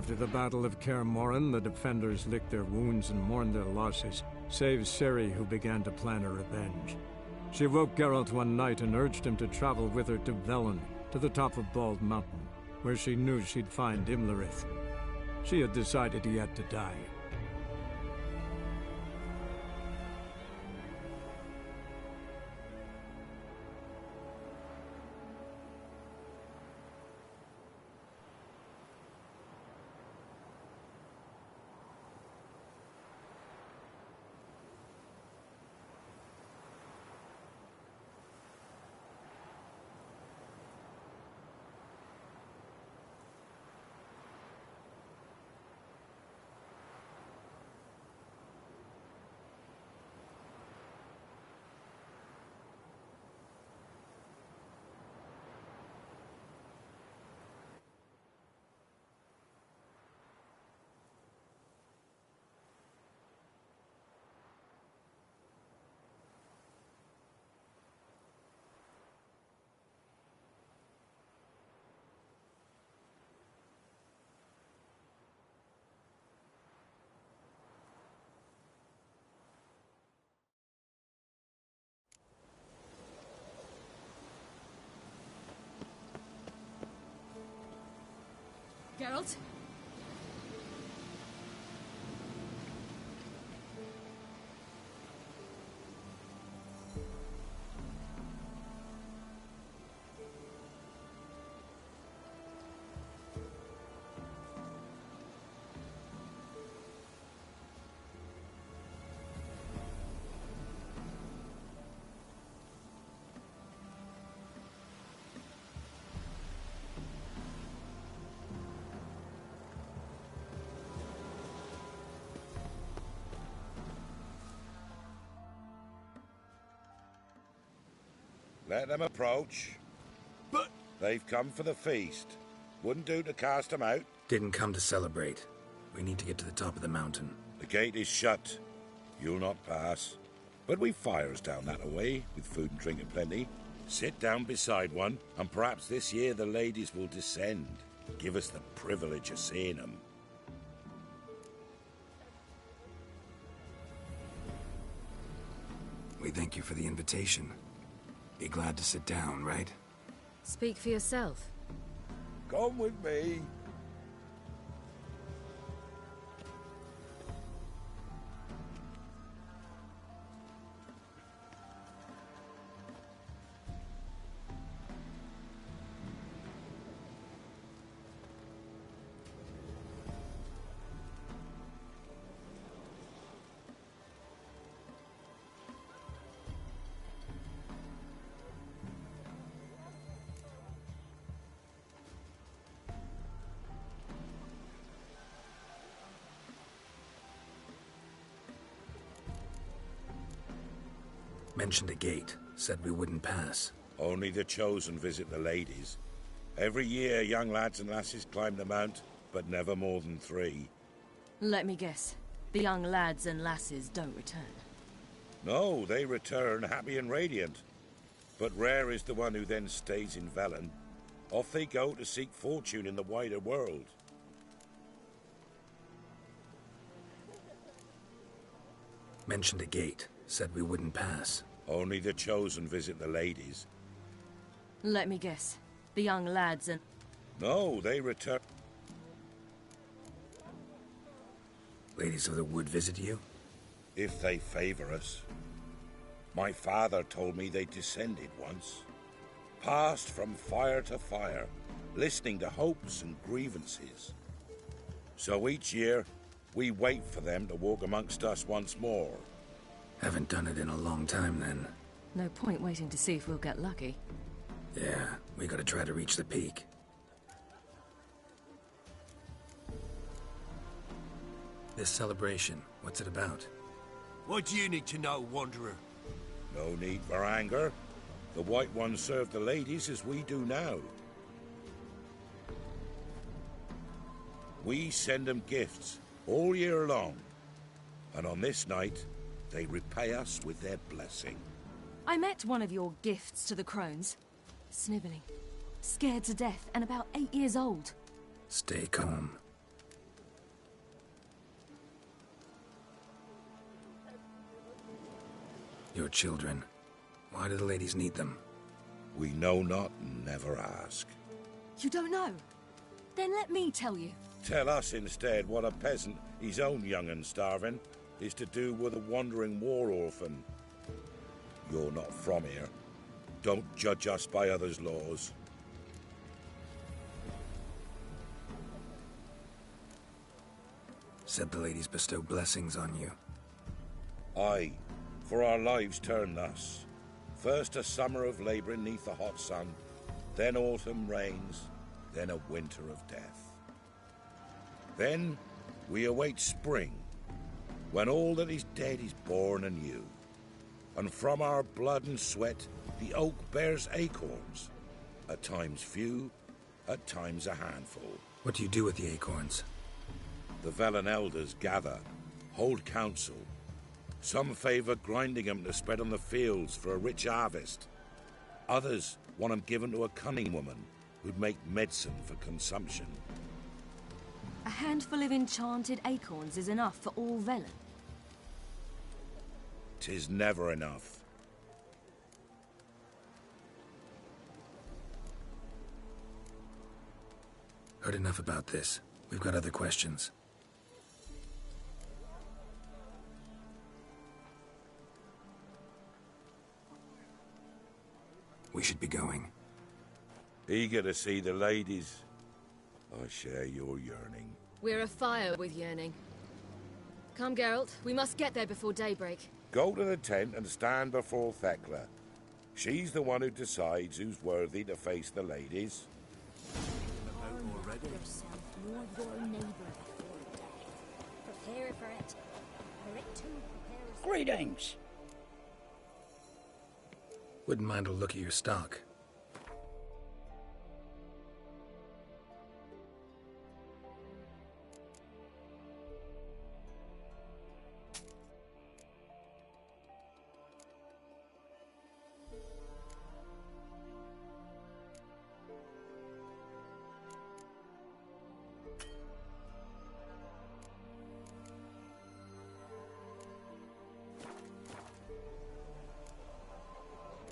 After the Battle of Kaer Morhen, the defenders licked their wounds and mourned their losses, save Ciri, who began to plan her revenge. She woke Geralt one night and urged him to travel with her to Velen, to the top of Bald Mountain, where she knew she'd find Imlerith. She had decided he had to die. Geralt? Let them approach. But... They've come for the feast. Wouldn't do to cast them out. Didn't come to celebrate. We need to get to the top of the mountain. The gate is shut. You'll not pass. But we've fires down that away, with food and drink aplenty. Sit down beside one, and perhaps this year the ladies will descend. Give us the privilege of seeing them. We thank you for the invitation. Be glad to sit down, right? Speak for yourself. Come with me. Mentioned a gate. Said we wouldn't pass. Only the chosen visit the ladies. Every year, young lads and lasses climb the mount, but never more than 3. Let me guess. The young lads and lasses don't return. No, they return happy and radiant. But rare is the one who then stays in Velen. Off they go to seek fortune in the wider world. Mentioned a gate. Said we wouldn't pass. Only the chosen visit the ladies. Let me guess. The young lads and... No, they return... Ladies of the Wood visit you? If they favor us. My father told me they descended once. Passed from fire to fire, listening to hopes and grievances. So each year, we wait for them to walk amongst us once more. Haven't done it in a long time, then. No point waiting to see if we'll get lucky. Yeah, we gotta try to reach the peak. This celebration, what's it about? What do you need to know, Wanderer? No need for anger. The White Ones serve the ladies as we do now. We send them gifts all year long. And on this night, they repay us with their blessing. I met one of your gifts to the crones. Sniveling. Scared to death and about 8 years old. Stay calm. Your children. Why do the ladies need them? We know not and never ask. You don't know? Then let me tell you. Tell us instead what a peasant, his own young and starving, is to do with a wandering war orphan. You're not from here. Don't judge us by others' laws. Said the ladies bestow blessings on you. Aye, for our lives turn thus. First a summer of labouring neath the hot sun, then autumn rains, then a winter of death. Then we await spring, when all that is dead is born anew. And from our blood and sweat the oak bears acorns, at times few, at times a handful. What do you do with the acorns? The Velen elders gather, hold council. Some favour grinding them to spread on the fields for a rich harvest. Others want them given to a cunning woman who'd make medicine for consumption. A handful of enchanted acorns is enough for all Velen. 'Tis never enough. Heard enough about this. We've got other questions. We should be going. Eager to see the ladies. I share your yearning. We're afire with yearning. Come, Geralt. We must get there before daybreak. Go to the tent and stand before Thekla. She's the one who decides who's worthy to face the ladies. Yourself nor your neighbor before death. Prepare for it. For it too prepares. Greetings. Wouldn't mind a look at your stock.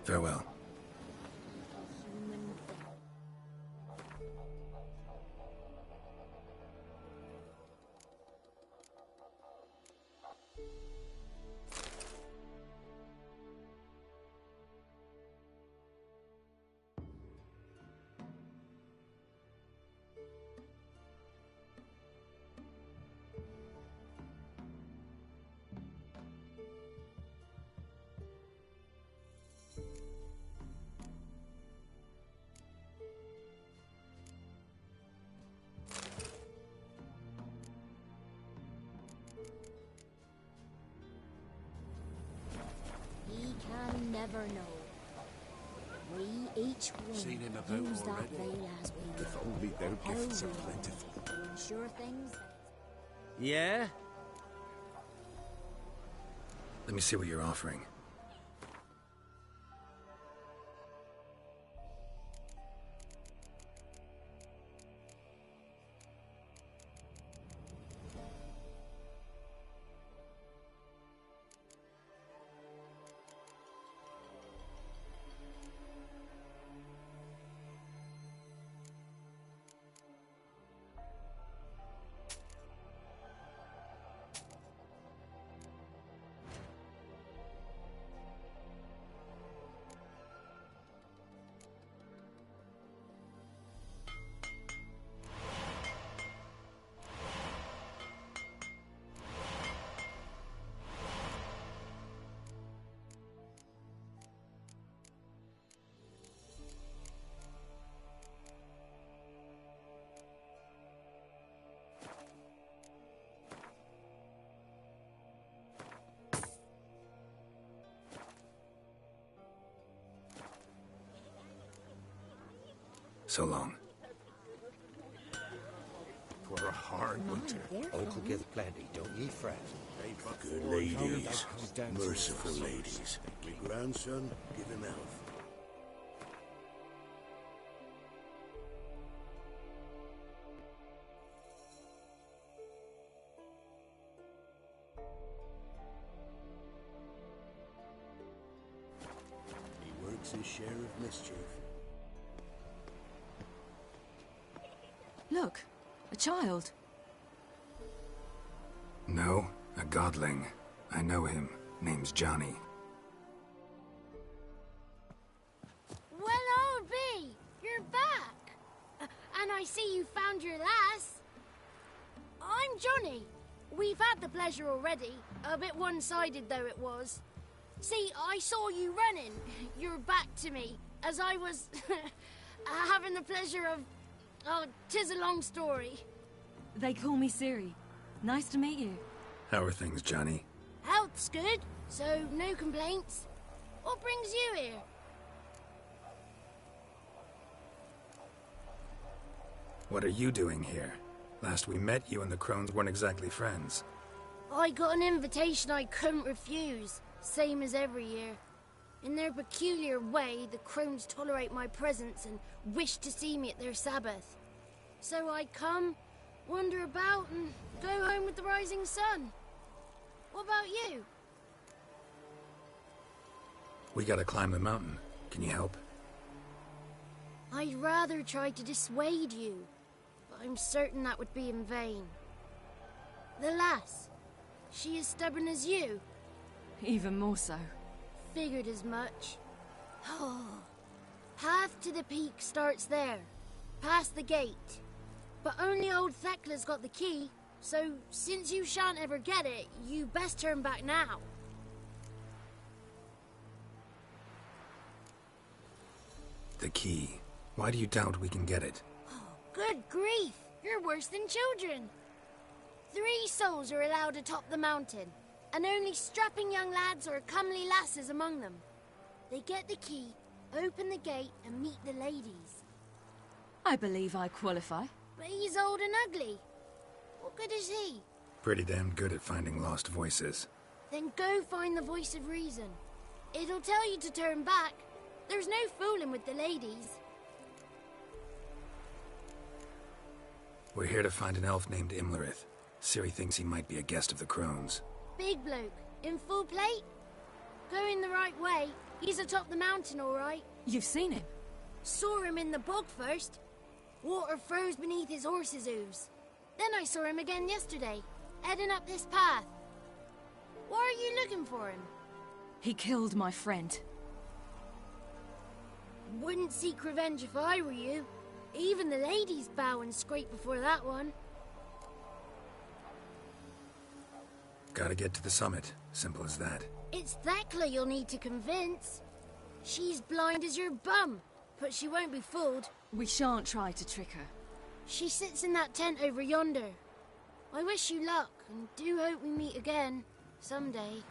Farewell. He can never know. We each Seen him one about use that already. veil as we If will. only their How gifts are we will. plentiful. To ensure things. Yeah? Let me see what you're offering. So long. For a hard winter. Uncle giveth plenty, don't ye fret. Good ladies, merciful ladies. My grandson, give him health. takes his share of mischief. Look, a child. No, a godling. I know him. Name's Johnny. Well, I'll be. You're back. And I see you found your lass. I'm Johnny. We've had the pleasure already. A bit one-sided, though it was. See, I saw you running. Your back to me, as I was having the pleasure of... Oh, 'tis a long story. They call me Ciri. Nice to meet you. How are things, Johnny? Health's good, so no complaints. What brings you here? What are you doing here? Last we met, you and the Crones weren't exactly friends. I got an invitation I couldn't refuse, same as every year. In their peculiar way, the Crones tolerate my presence and wish to see me at their Sabbath. So I come, wander about, and go home with the rising sun. What about you? We gotta climb the mountain. Can you help? I'd rather try to dissuade you, but I'm certain that would be in vain. The lass, she as stubborn as you? Even more so. Figured as much. Oh, path to the peak starts there, past the gate. But only old Thekla's got the key, so since you shan't ever get it, you best turn back now. The key. Why do you doubt we can get it? Oh, good grief! You're worse than children. 3 souls are allowed atop the mountain, and only strapping young lads or comely lasses among them. They get the key, open the gate, and meet the ladies. I believe I qualify. But he's old and ugly. What good is he? Pretty damn good at finding lost voices. Then go find the voice of reason. It'll tell you to turn back. There's no fooling with the ladies. We're here to find an elf named Imlerith. Ciri thinks he might be a guest of the Crones. Big bloke, in full plate? Going the right way. He's atop the mountain, all right. You've seen him? Saw him in the bog first. Water froze beneath his horse's hooves. Then I saw him again yesterday, heading up this path. Why are you looking for him? He killed my friend. Wouldn't seek revenge if I were you. Even the ladies bow and scrape before that one. Gotta get to the summit. Simple as that. It's Thekla you'll need to convince. She's blind as your bum, but she won't be fooled. We shan't try to trick her. She sits in that tent over yonder. I wish you luck, and do hope we meet again, someday.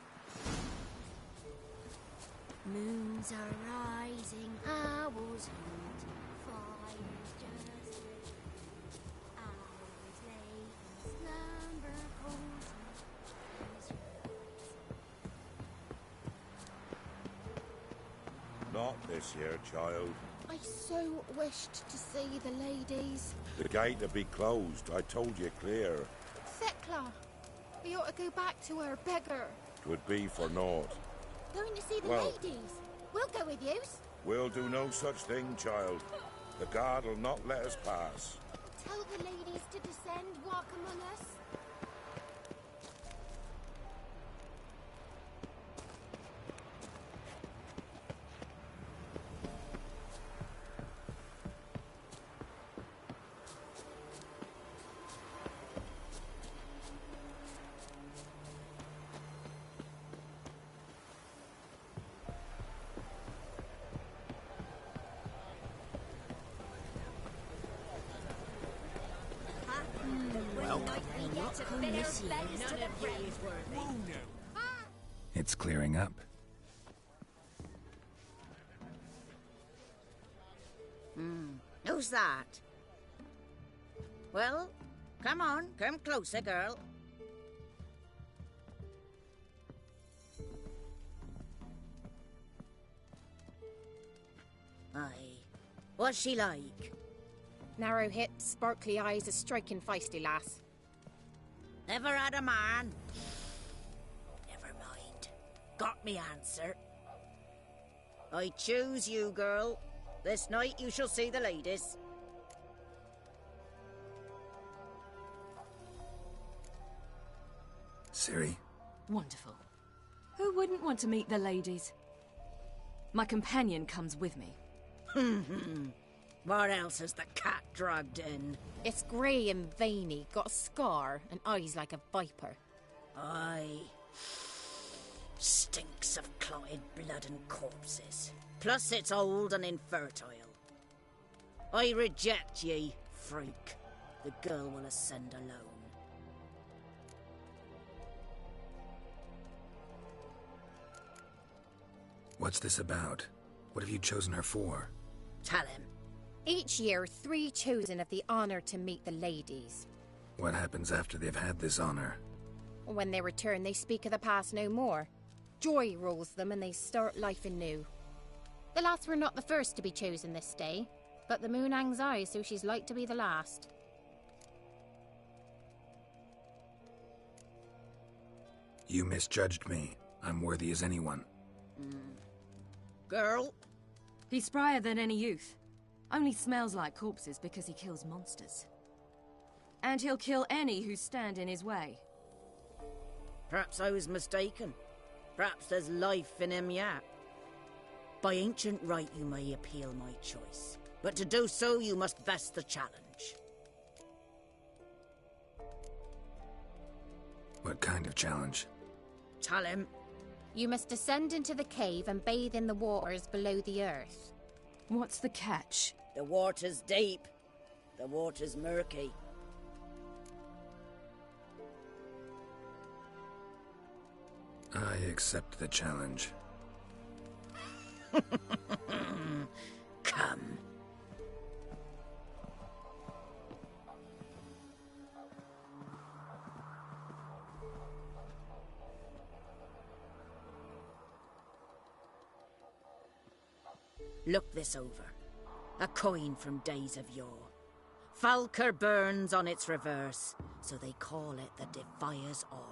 Moons are rising, owls hoot, fires just lit. Owls lay in slumber cozy. Not this year, child. I so wished to see the ladies. The gate will be closed. I told you clear. Thekla, we ought to go back to her beggar. 'Twould be for naught. Going to see the Well- ladies. We'll go with yous. We'll do no such thing, child. The guard will not let us pass. Tell the ladies to descend, walk among us. It's clearing up. Who's that? Well, come on, come closer, girl. Aye. What's she like? Narrow hips, sparkly eyes, a striking feisty lass. Never had a man. Never mind. Got me answer. I choose you, girl. This night you shall see the ladies. Ciri? Wonderful. Who wouldn't want to meet the ladies? My companion comes with me. What else has the cat dragged in? It's grey and veiny, got a scar, and eyes like a viper. Aye. Stinks of clotted blood and corpses. Plus it's old and infertile. I reject ye, freak. The girl will ascend alone. What's this about? What have you chosen her for? Tell him. Each year, 3 chosen have the honour to meet the ladies. What happens after they've had this honor? When they return, they speak of the past no more. Joy rules them and they start life anew. The lads were not the first to be chosen this day, but the moon hangs high, so she's like to be the last. You misjudged me. I'm worthy as anyone. Girl? He's sprier than any youth. Only smells like corpses because he kills monsters. And he'll kill any who stand in his way. Perhaps I was mistaken. Perhaps there's life in him yet. By ancient right you may appeal my choice. But to do so you must vest the challenge. What kind of challenge? Tell him. You must descend into the cave and bathe in the waters below the earth. What's the catch? The water's deep. The water's murky. I accept the challenge. Come. Look this over. A coin from days of yore. Falker burns on its reverse, so they call it the Defier's Oran.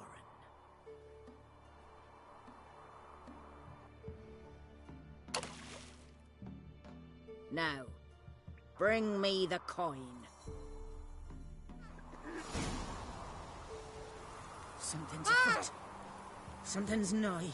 Now, bring me the coin. Something's afoot. Something's nigh.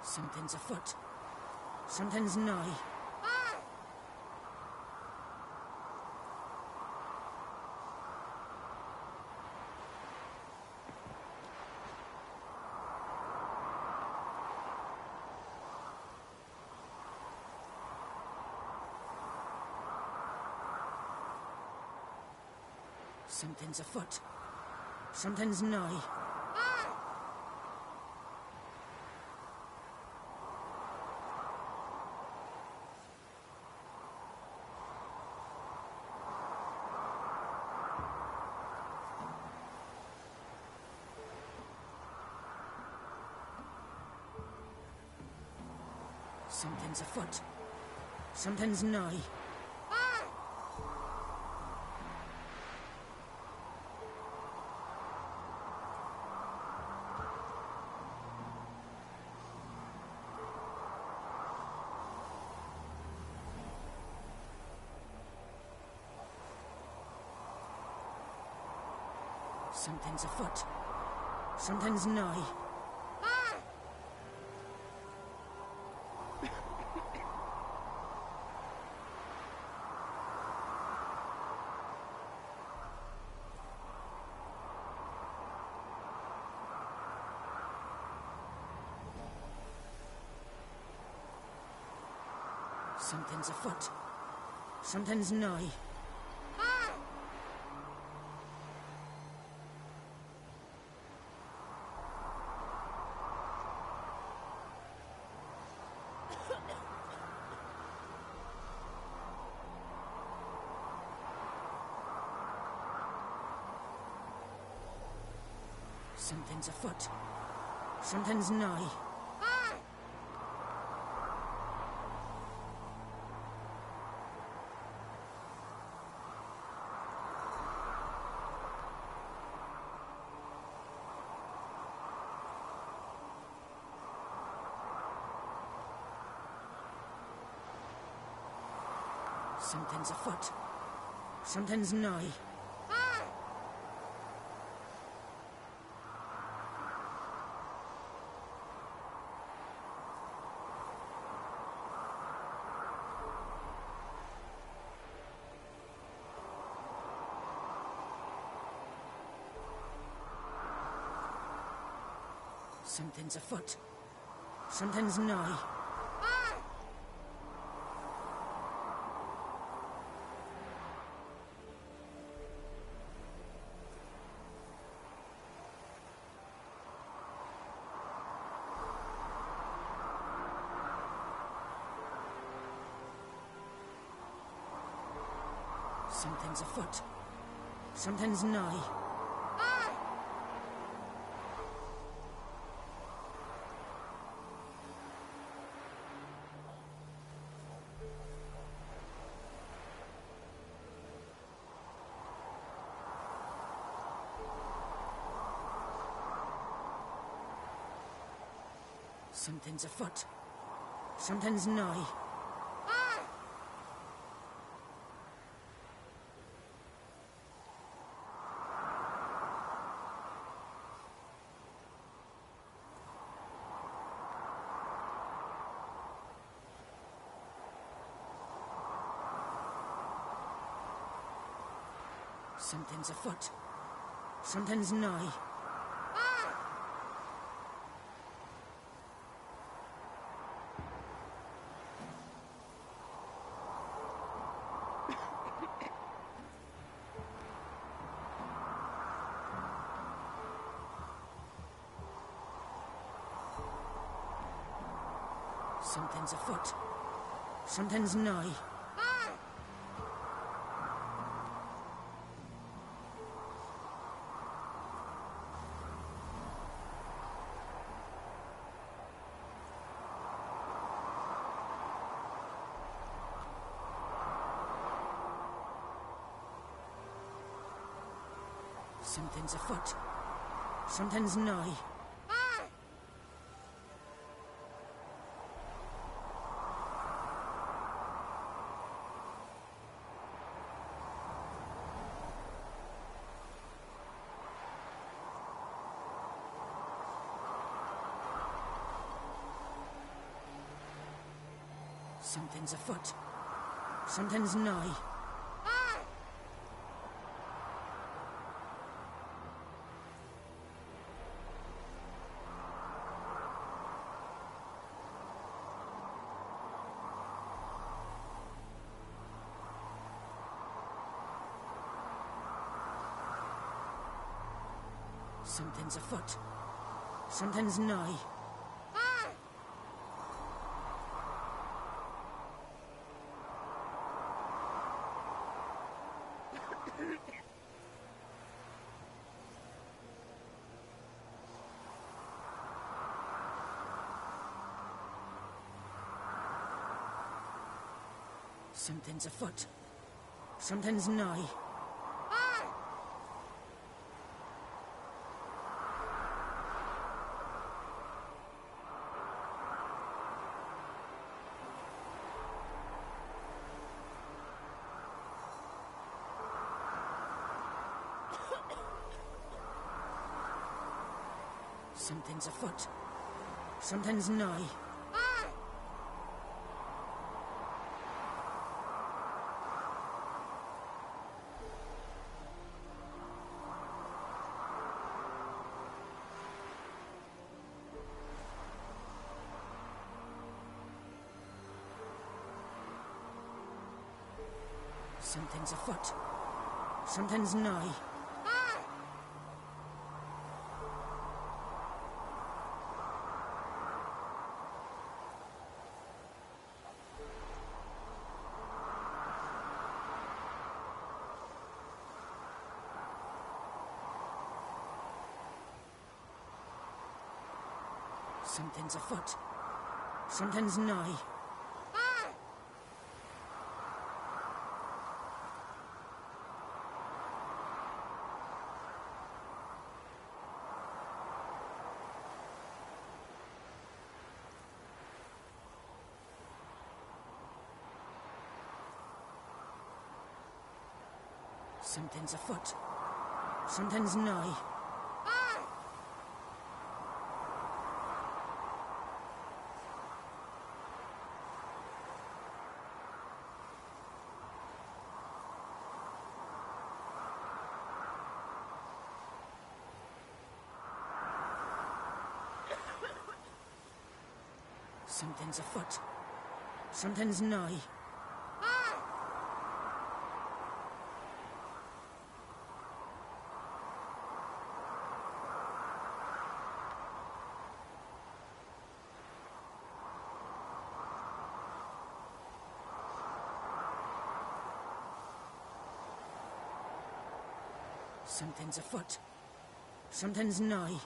Something's afoot. Something's nigh. Something's afoot. Something's nigh. Something's afoot. Something's nigh. Something's afoot. Something's nigh. Something's afoot. Something's nigh. Something's afoot. Something's nigh. Something's afoot. Something's nigh. Something's afoot. Something's nigh. Something's afoot. Something's nigh. Something's afoot. Something's nigh. Something's afoot. Something's nigh. Something's afoot. Something's nigh. Something's afoot. Something's nigh. Something's afoot. Something's nigh. Something's afoot. Something's nigh. Something's afoot. Something's nigh. Something's afoot. Something's nigh. Something's afoot. Something's nigh. Something's afoot. Something's nigh. Something's afoot. Something's nigh. Something's afoot. Something's nigh. Something's afoot. Something's nigh.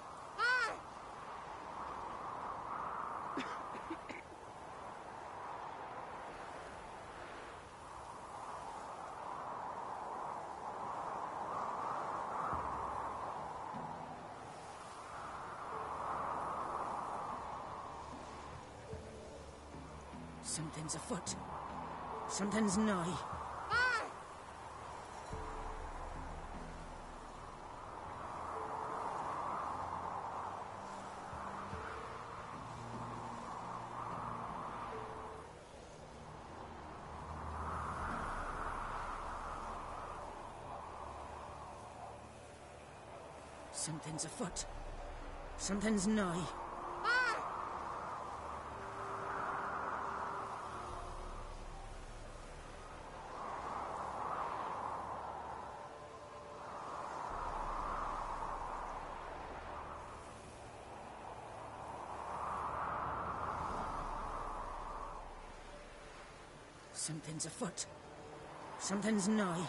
Something's afoot. Something's nigh. Something's afoot. Something's nigh. Something's afoot. Something's nigh.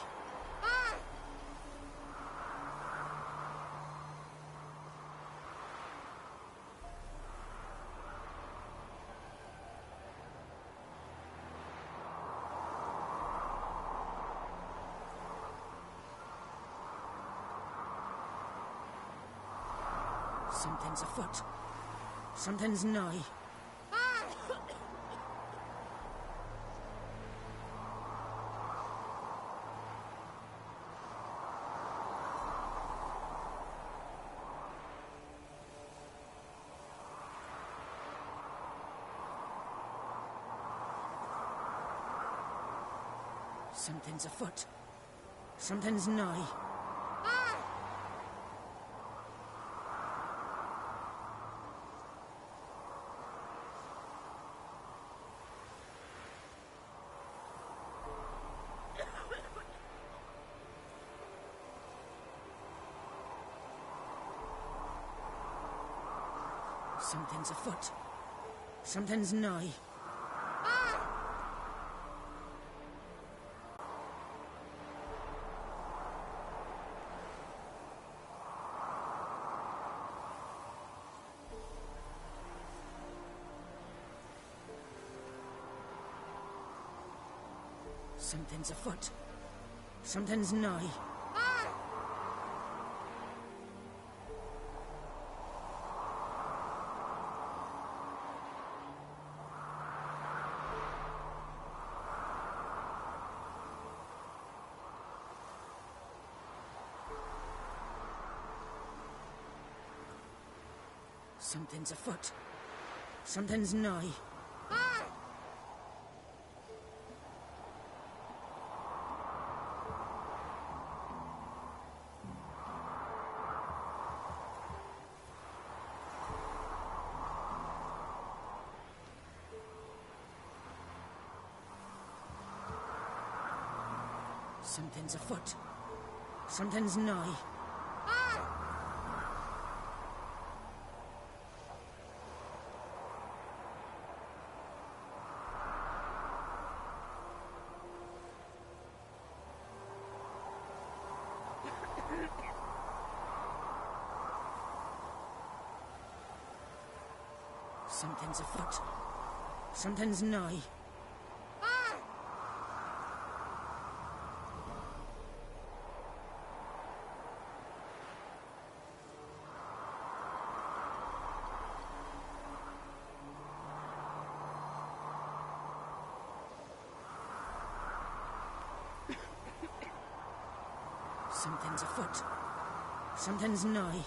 Something's afoot. Something's nigh. Something's afoot. Something's nigh. Something's afoot. Something's nigh. Something's afoot. Something's nigh. Something's afoot. Something's nigh. Something's afoot. Something's nigh. Something's afoot. Something's nigh. Something's afoot. Something's nigh.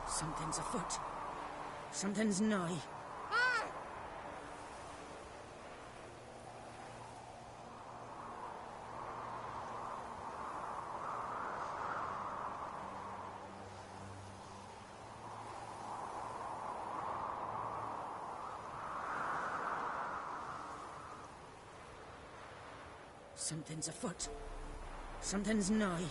Something's afoot. Something's nigh. Something's afoot. Something's nigh.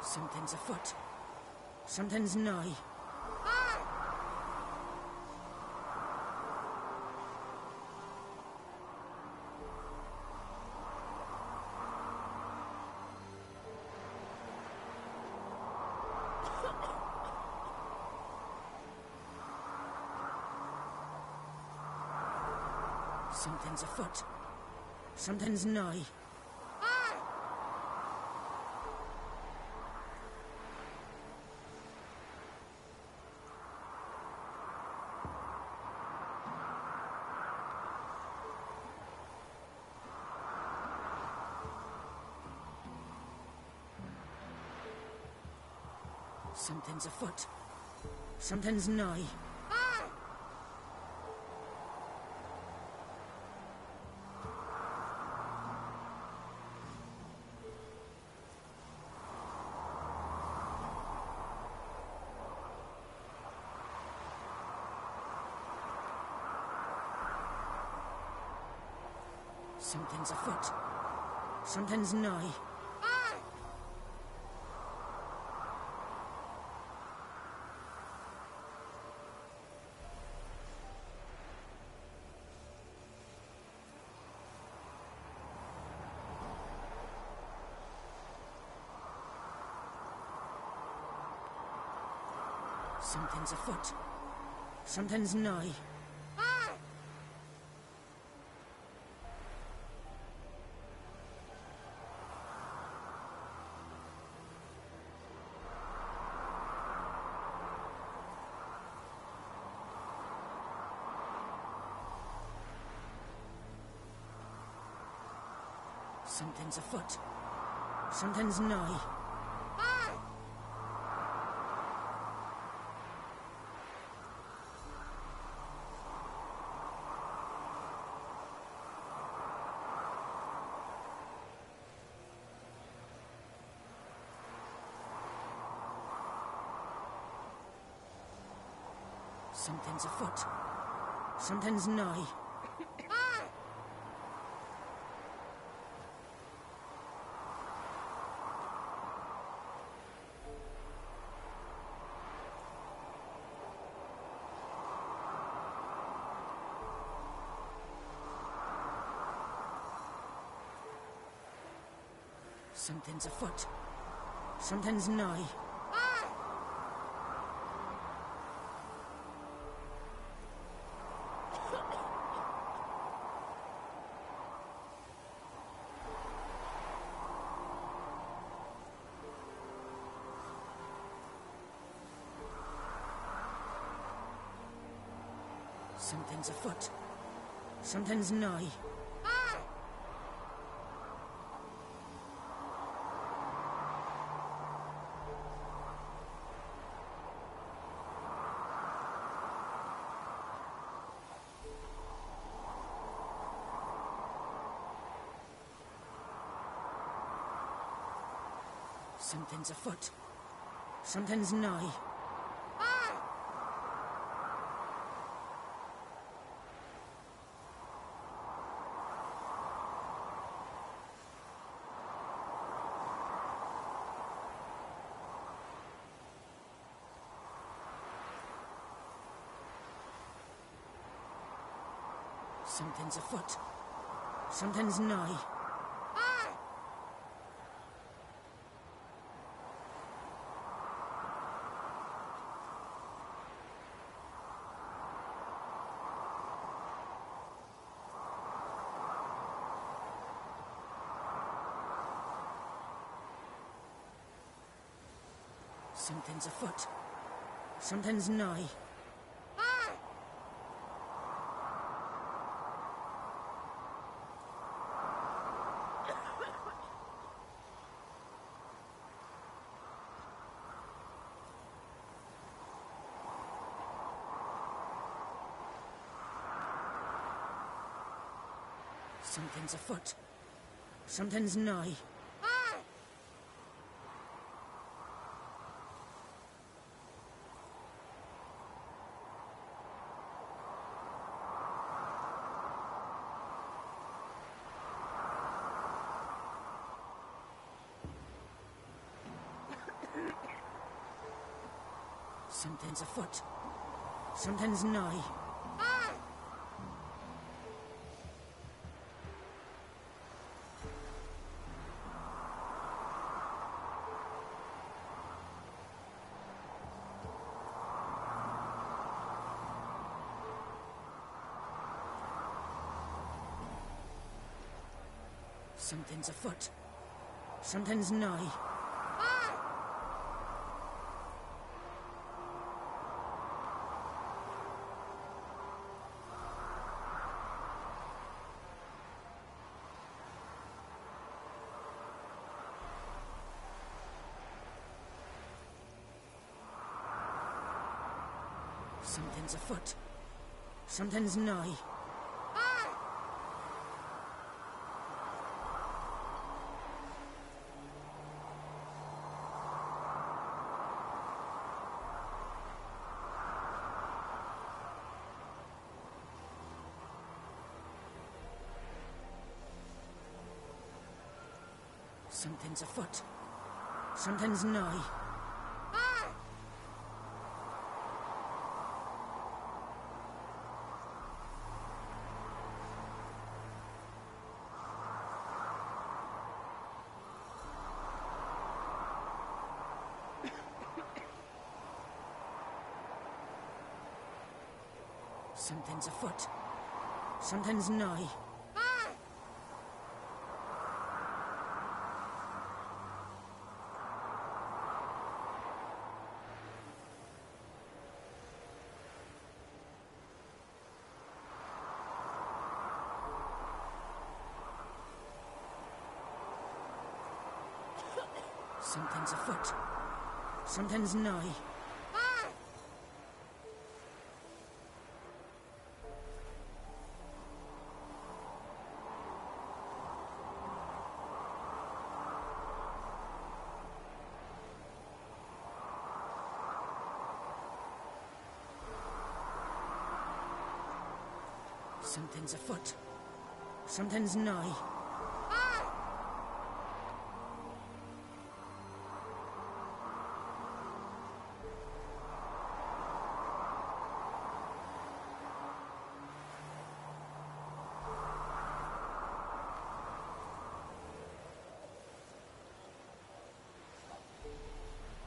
Something's afoot. Something's nigh. Something's afoot. Something's nigh. Something's afoot. Something's nigh. Something's afoot. Something's nigh. Something's afoot. Something's nigh. Something's afoot. Something's nigh. Something's afoot. Something's nigh. Something's afoot. Something's nigh. Something's afoot. Something's nigh. Something's afoot. Something's nigh. Something's afoot. Something's nigh. Something's afoot. Something's nigh. Something's afoot. Something's nigh. Something's afoot. Something's nigh. Something's afoot. Something's nigh. Something's afoot. Something's nigh. Something's afoot. Something's nigh. Something's afoot. Something's nigh. Something's afoot. Something's nigh. Something's afoot. Something's nigh.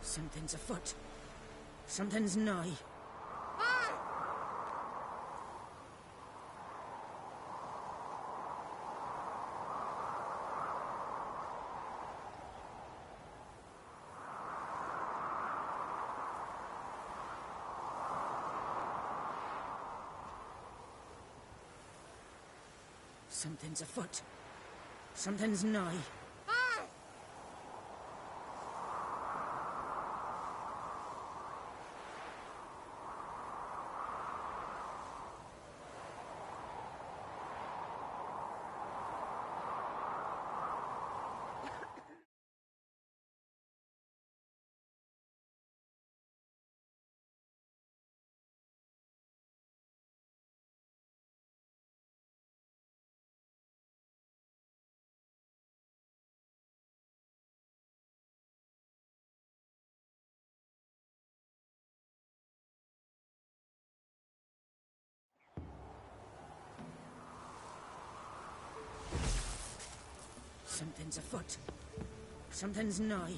Something's afoot. Something's nigh. Something's afoot. Something's nigh. Something's afoot. Something's nigh.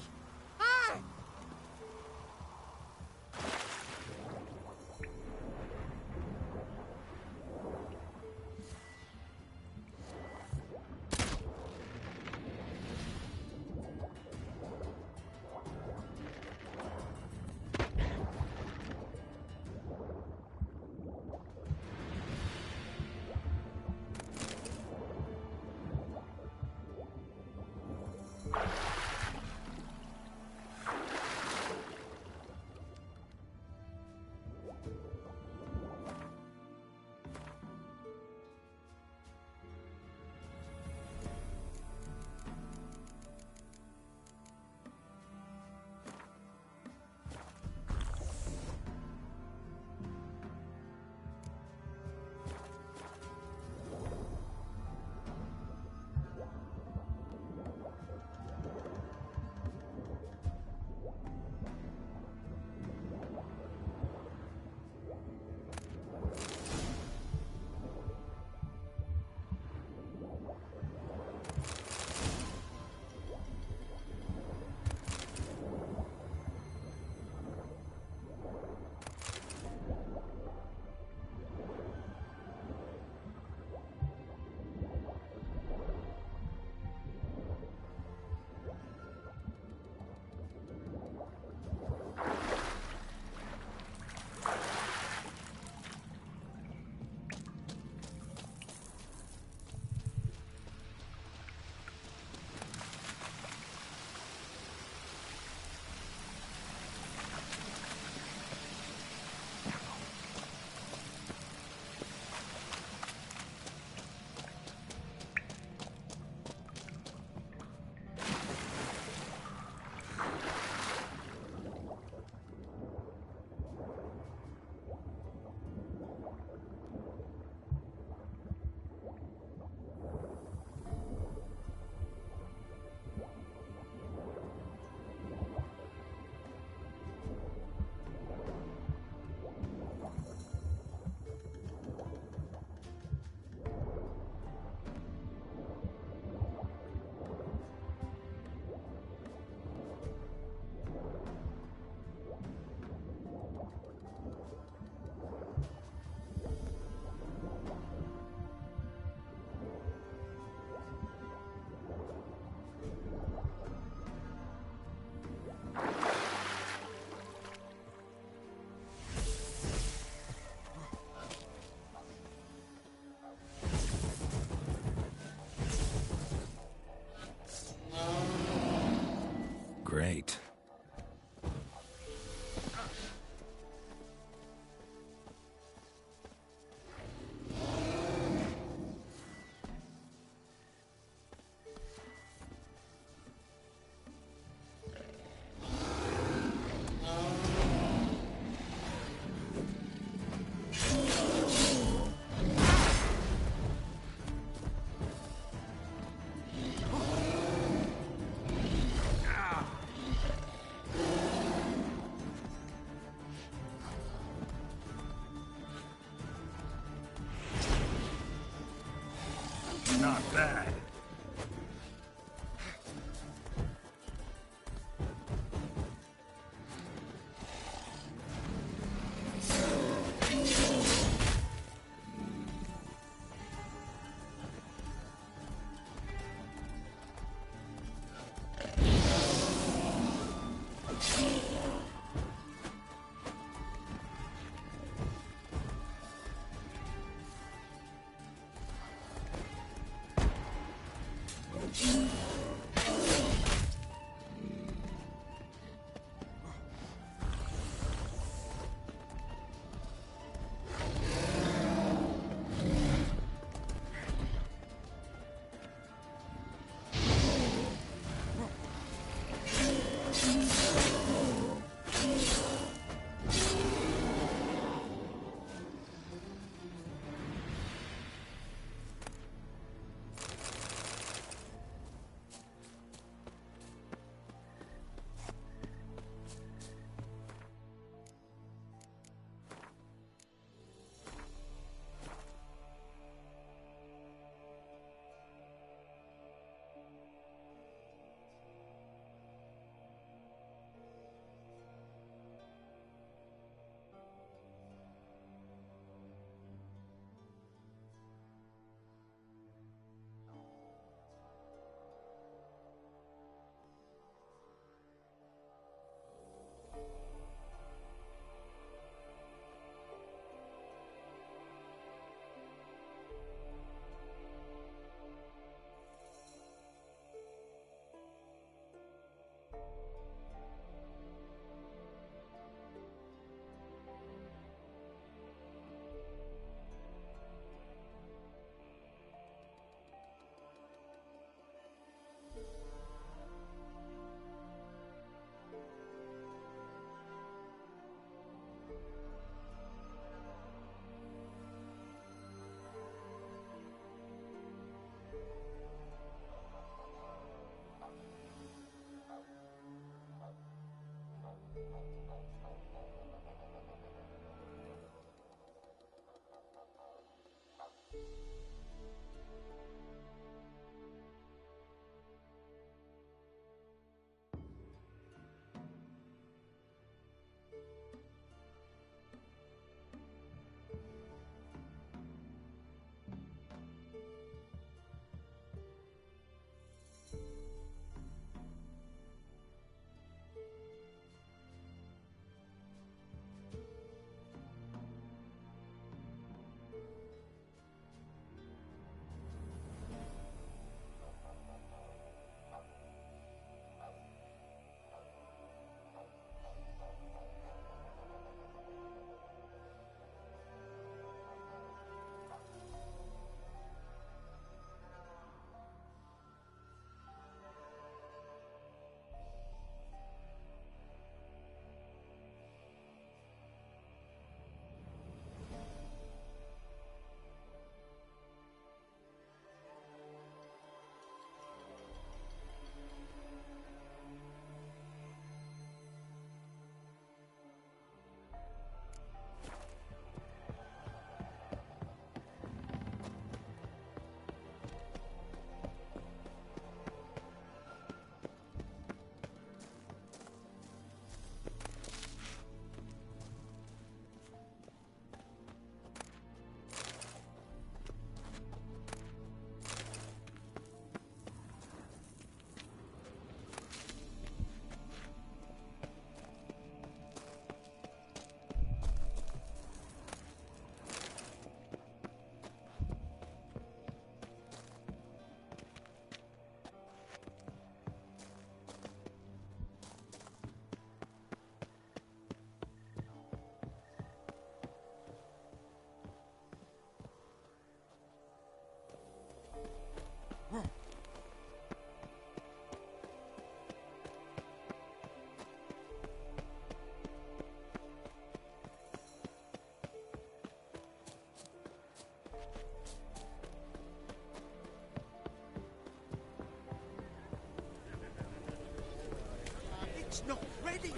It's not ready.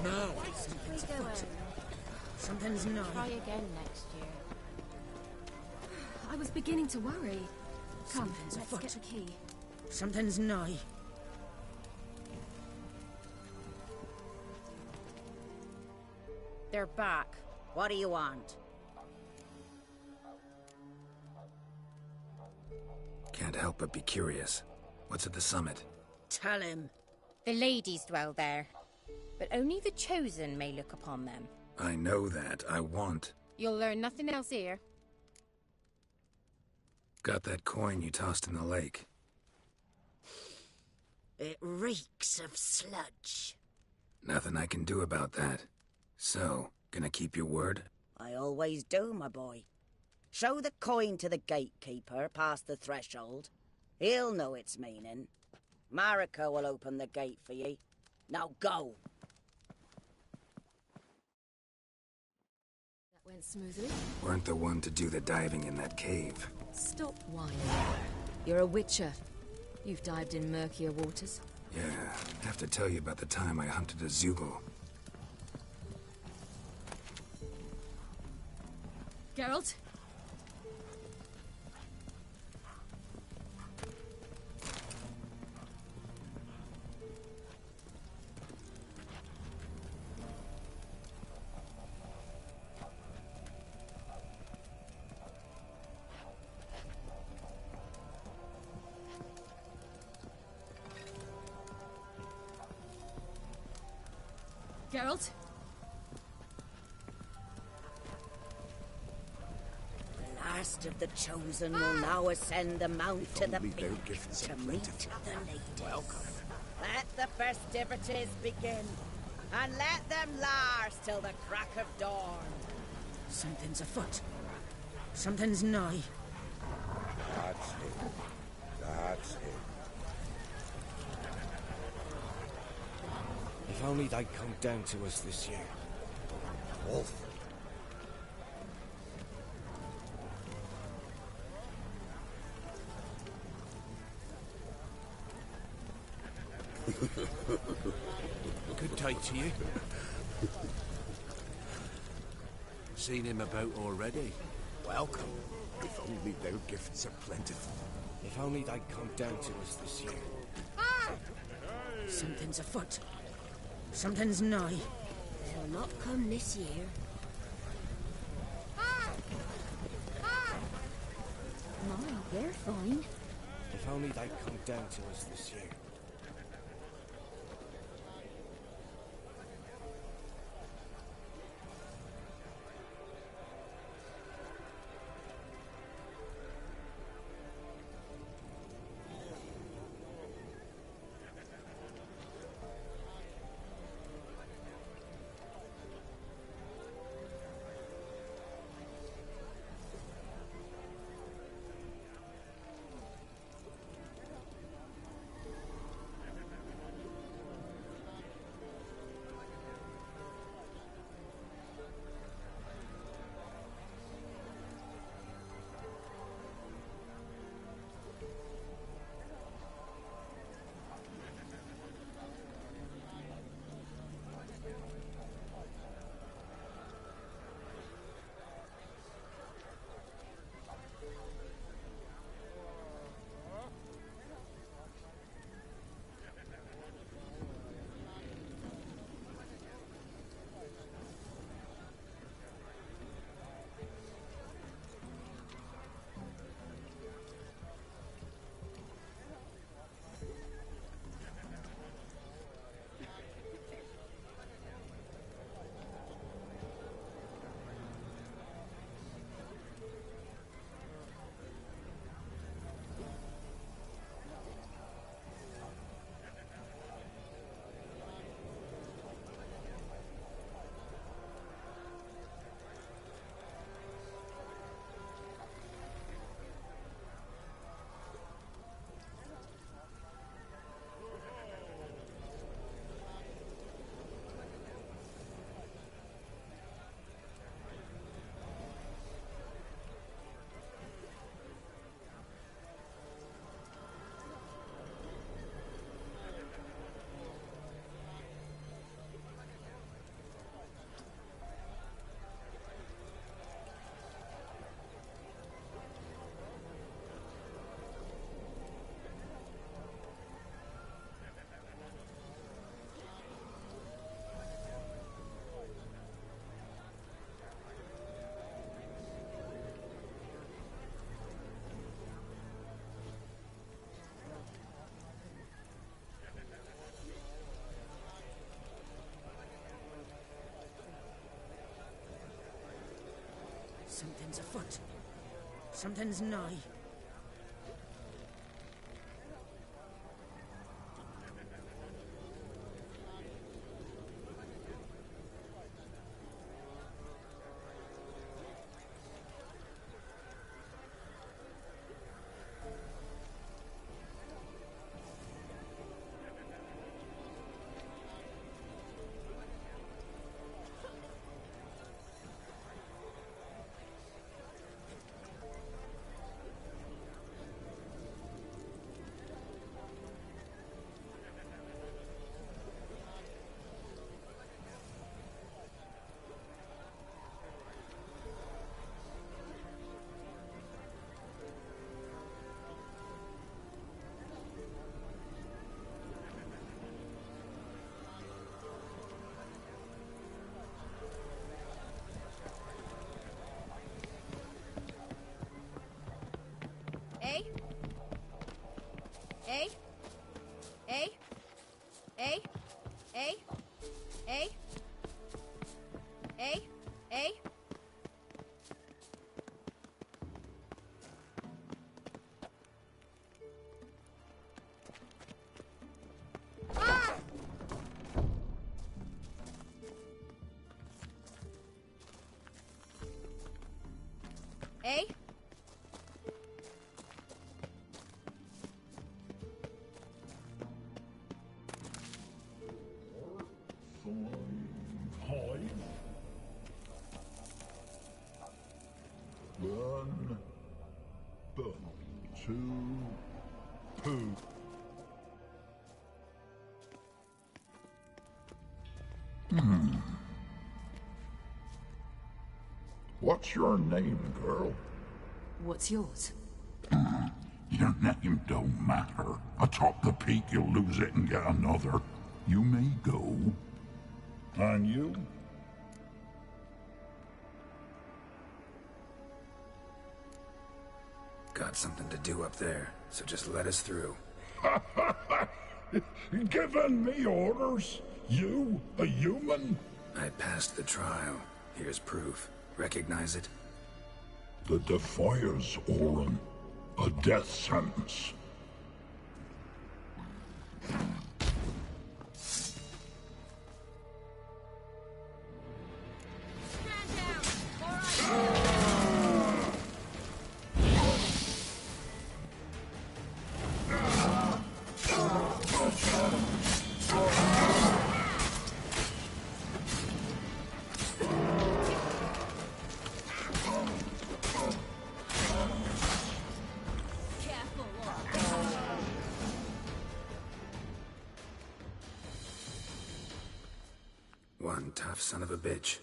No. Something's afoot. Something's not. Try again next year. I was beginning to worry. Come, Something's let's afoot. get the key. Something's nigh. They're back. What do you want? Can't help but be curious. What's at the summit? Tell him. The ladies dwell there, but only the chosen may look upon them. I know that. I want. You'll learn nothing else here. Got that coin you tossed in the lake. It reeks of sludge. Nothing I can do about that. So, gonna keep your word? I always do, my boy. Show the coin to the gatekeeper past the threshold. He'll know its meaning. Marika will open the gate for ye. Now go. That went smoothly. Weren't the one to do the diving in that cave. Stop whining. You're a witcher. You've dived in murkier waters. Yeah, have to tell you about the time I hunted a Zugel. Geralt? Geralt? The last of the chosen will now ascend the mount to the peak to meet the ladies. Welcome. Let the festivities begin, and let them last till the crack of dawn. Something's afoot. Something's nigh. That's him. That's him. If only they'd come down to us this year. Wolf. Good day to you. Seen him about already? Welcome. If only their gifts are plentiful. If only they'd come down to us this year. Something's afoot. Something's nigh. They'll not come this year. My, they're fine. If only they'd come down to us this year. Something's afoot. Something's nigh. Eh? Eh? Eh? Eh? Eh? Eh? Eh? Eh? Eh? One, two, poo. What's your name, girl? What's yours? Your name don't matter. Atop the peak, you'll lose it and get another. You may go. And you? Got something to do up there, so just let us through. Giving me orders? You, a human? I passed the trial. Here's proof. Recognize it? The Defier's Orin. A death sentence. One tough son of a bitch.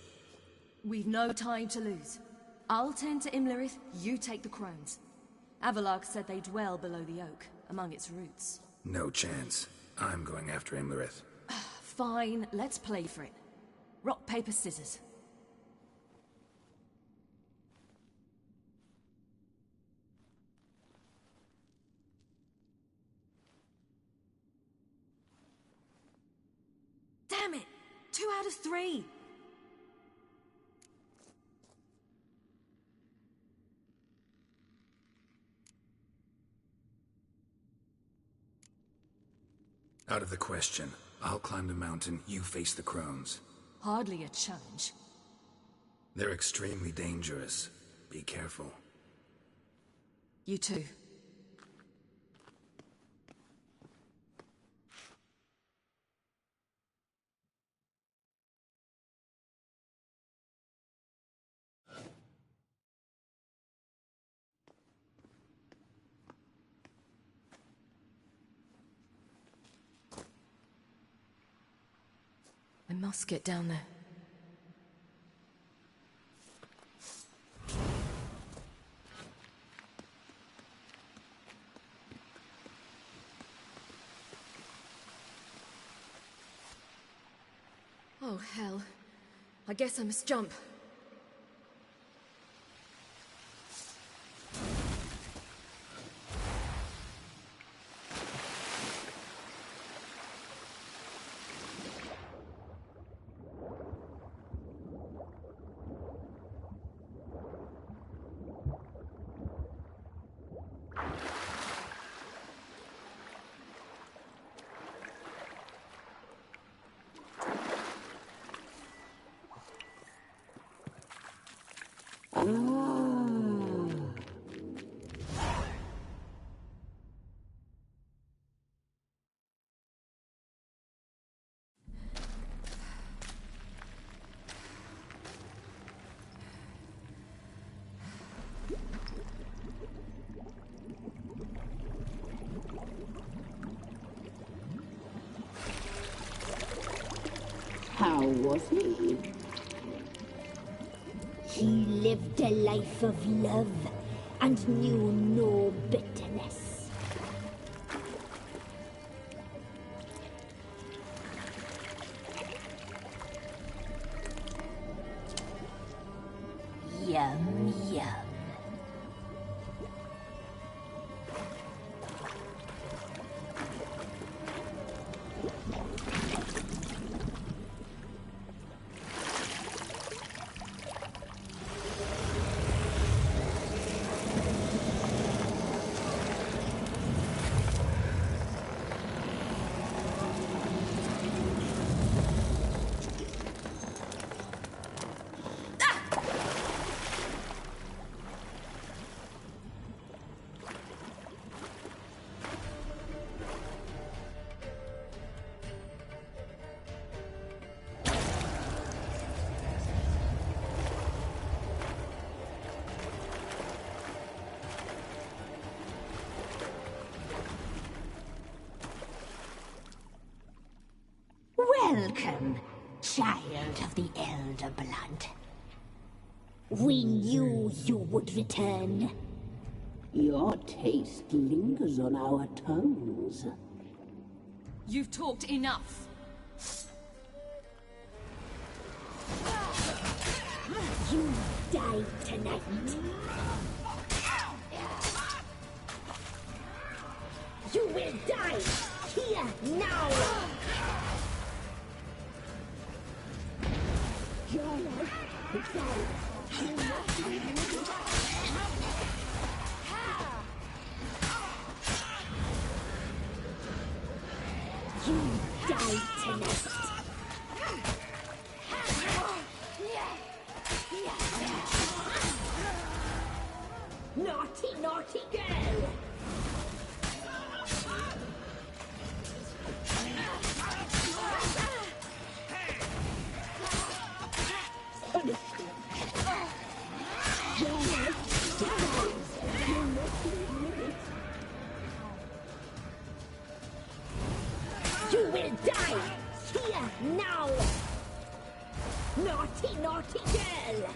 We've no time to lose. I'll tend to Imlerith, you take the crones. Avalark said they dwell below the oak, among its roots. No chance. I'm going after Imlerith. Fine, let's play for it. Rock, paper, scissors. Damn it! 2 out of 3! Out of the question. I'll climb the mountain, you face the crones. Hardly a challenge. They're extremely dangerous. Be careful. You too. I must get down there. Oh, hell. I guess I must jump. How was he? He lived a life of love and knew no bitterness. Yum, yum. Welcome, child of the Elder Blood. We knew you would return. Your taste lingers on our tongues. You've talked enough. You die tonight. You will die here now. Your life is ours. You must be You die tonight. Naughty, naughty girl! You will die here now! Naughty, naughty girl!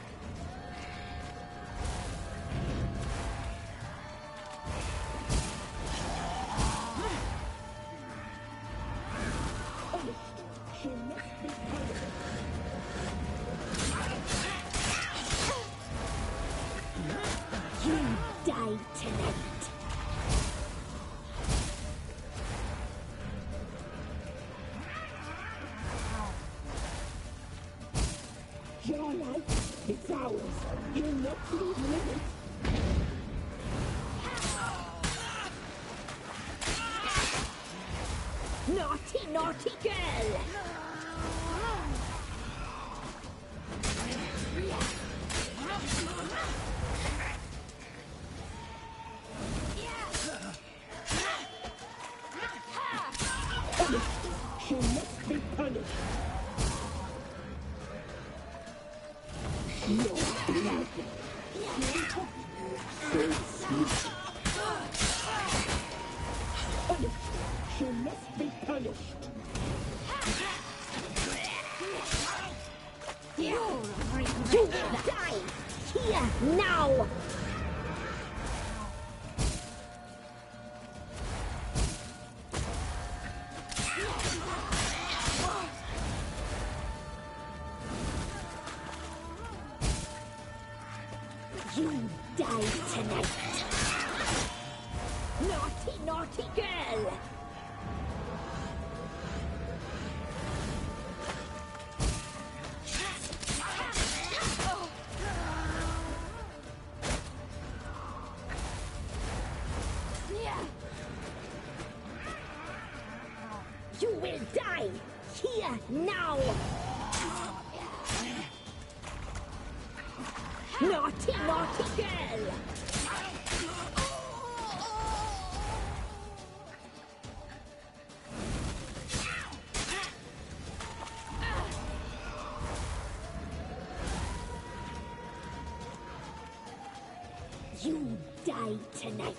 You die tonight. Your life is ours. You must live it. Naughty, naughty girl! She must be punished. No blood. So sweet. Punished. She must be punished. You will die here now. You die tonight. Naughty, naughty girl. You will die here now. Naughty, naughty girl! You die tonight.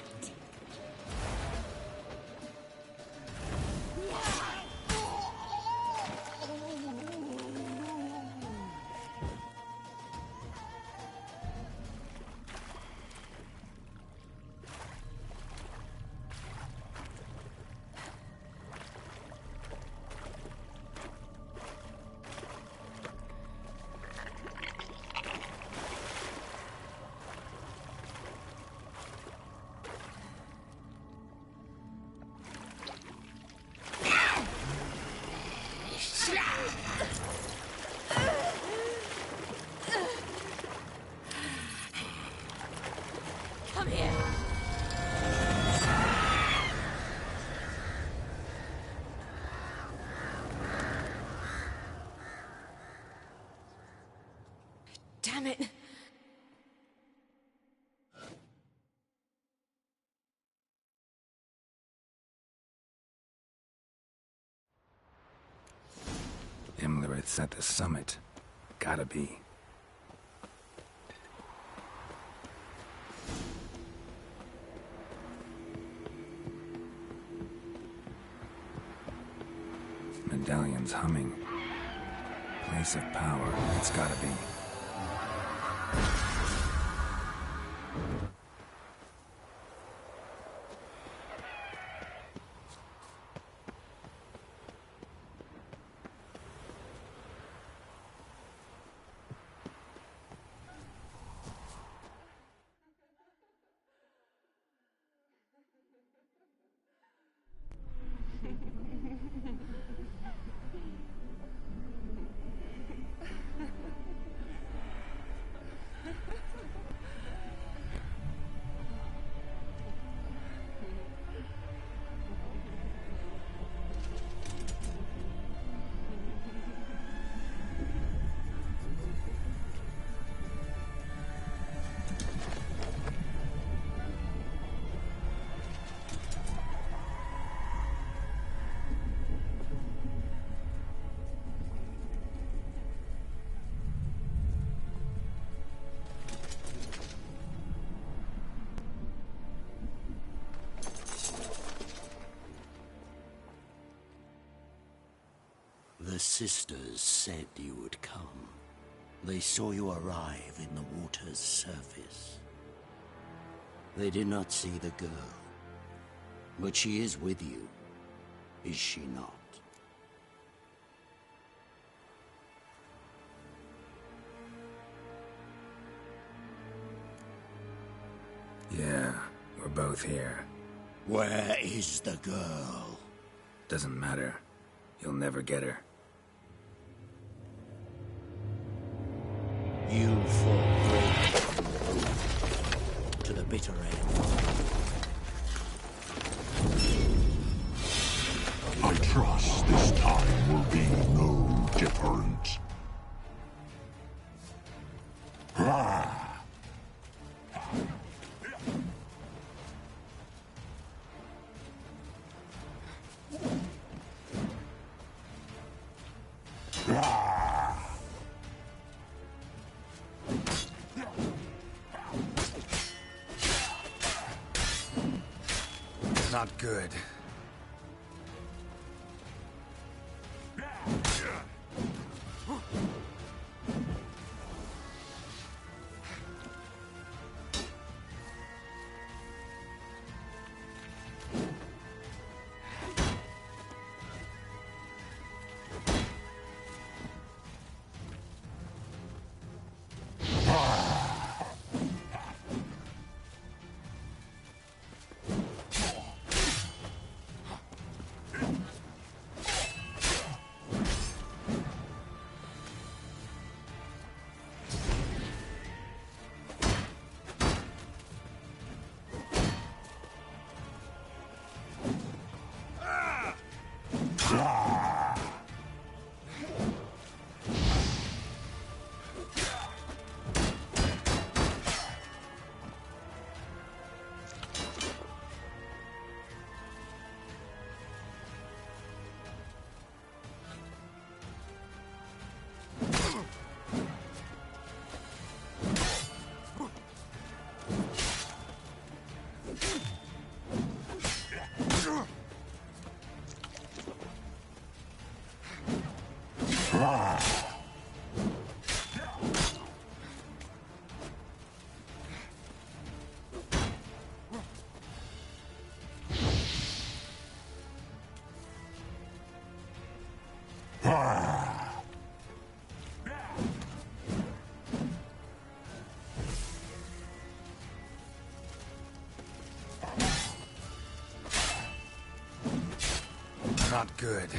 Come here. Damn it. Imlerith's at the summit. Gotta be. Medallion's humming. Place of power. It's gotta be. sisters said you would come. They saw you arrive in the water's surface. They did not see the girl. But she is with you, is she not? Yeah, we're both here. Where is the girl? Doesn't matter. You'll never get her. You fought bravely to the bitter end. I trust this time will be no different. Ah! Not good. Not good.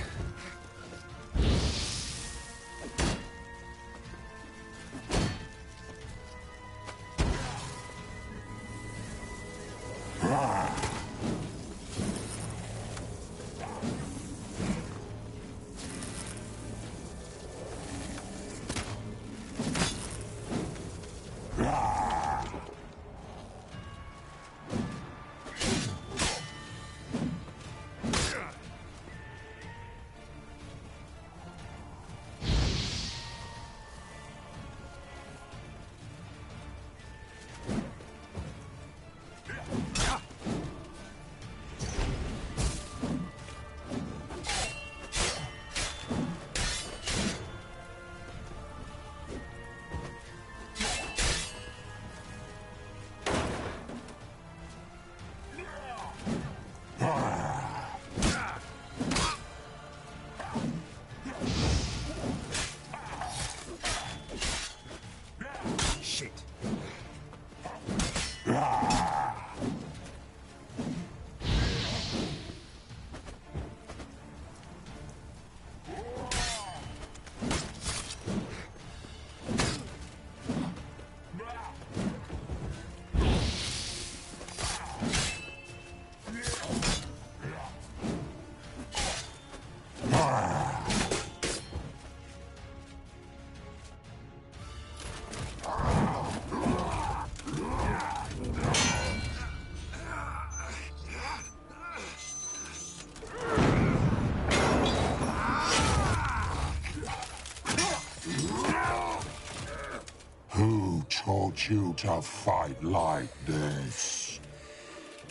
Who taught you to fight like this?